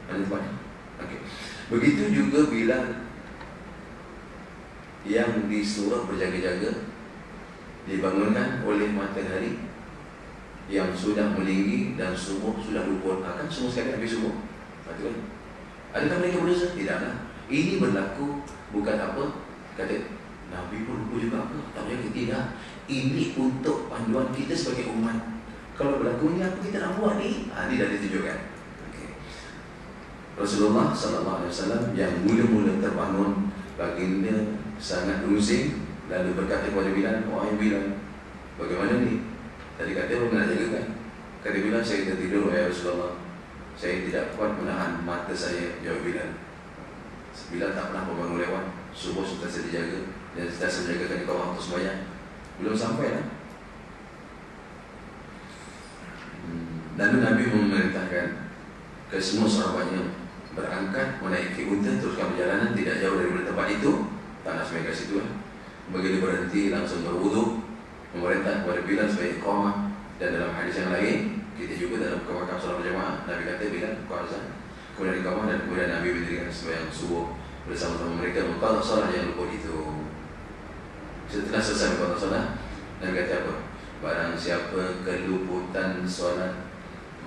tempat ni? Okay. Begitu juga Bilal yang disuruh berjaga-jaga dibangunkan oleh matahari yang sudah meninggi dan subuh sudah luput. Akan semua sekali habis subuh. Betul kan? Adakah mereka berdosa? Tidaklah. Ini berlaku bukan apa? Kata Nabi pun lupa juga apa? Tak boleh, tidak. Ini untuk panduan kita sebagai umat. Kalau berlaku ini apa kita nak buat ni? Ini dah ditunjukkan. Okay. Rasulullah SAW yang mula-mula terbangun, baginda sangat rusing, lalu berkata kepada Bilal, wahai Bilal, bagaimana ni? Tadi kata orang nak jagakan. Kata Bilal, saya tertidur ya Rasulullah. Saya tidak kuat menahan mata saya. Jawab Bilal. Bilal tak pernah membangun lewat. Subuh sudah saya dijaga dan saya menjagakan kau waktu sembahyang. Belum sampai lah. Lalu Nabi memerintahkan ke semua sahabatnya berangkat menaiki unta, teruskan perjalanan tidak jauh dari tempat itu. Tak nak sampai ke situ lah. Begitu berhenti langsung berwuduk, memerintah kepada Bilal supaya iqamah. Dan dalam hadis yang lain, kita juga dalam kemakam salat berjamaah, Nabi kata Bilal kau azan, kemudian iqamah, dan kemudian Nabi mendirikan sembahyang subuh bersama-sama mereka mengqadha salat yang luput itu. Setelah selesai mengqadha salat, Nabi kata apa? Barang siapa keluputan solat,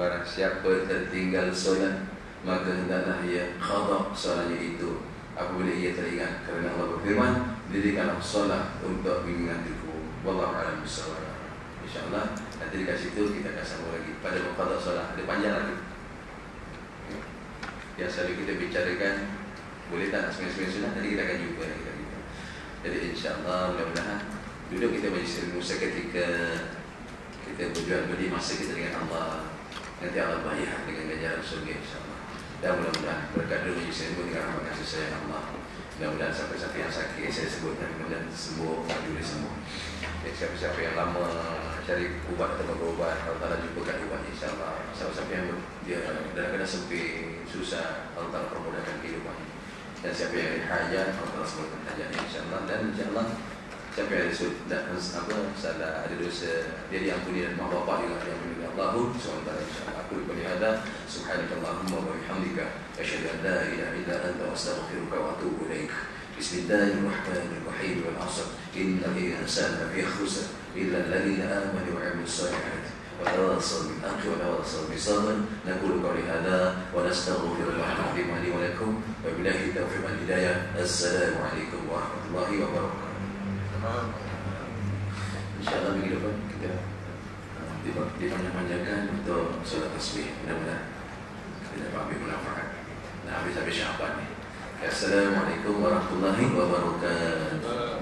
barang siapa tertinggal solat, maka hendaklah ia qadha solatnya itu apabila ia teringat. Kerana Allah berfirman, dirikanlah solat untuk mengingatku. Wallahu a'lam bishawab. InsyaAllah nanti dekat situ kita akan sambung lagi pada mengqadha solat. Ada panjang lagi yang selalu kita bicarakan. Boleh tak nak sembahyang sunat? Nanti kita akan jumpa lagi. Jadi insyaAllah mudah-mudahan duduk kita majlis ilmu seketika kita berjual beli masa kita dengan Allah. Nanti Allah bayar dengan ganjaran surga insyaAllah. Dan mudah-mudahan berkat dulu saya sebut dengan rahmat kasih sayang Allah. Mudah-mudahan siapa-siapa yang sakit saya sebutkan mudah-mudahan sembuh, boleh sembuh. Siapa-siapa yang lama cari ubat atau berubat, Allah Ta'ala jumpakan ubat insyaAllah. Siapa-siapa yang dia kadang-kadang sempit, susah, Allah Ta'ala permudahkan kehidupannya. Dan siapa yang ada hajat, Allah Ta'ala sebutkan hajatnya insyaAllah. Dan insyaAllah siapa yang ada salah, ada dosa, dia diampuni dan mak bapak juga diampuni oleh Allah SWT insyaAllah. Aku lihat ada subhanakallahumma wa bihamdika asyhadu an la ilaha illa anta astaghfiruka wa atubu ilaik. Bismillahirrahmanirrahim. Wal 'ashr innal insana lafi khusr illa alladhina amanu wa 'amilus salihati wa tawassaw bil haqqi wa tawassaw bis sabr. Naqulu qawli hadha wa nastaghfirullaha al-'azim li wa lakum wa billahi taufiq wal hidayah. Assalamualaikum warahmatullahi wabarakatuh. InsyaAllah minggu depan kita dipanjang-panjangkan untuk solat tasbih. Mudah-mudahan kita dapat bermanfaat. Nah, habis-habis Syaban ni. Assalamualaikum warahmatullahi wabarakatuh.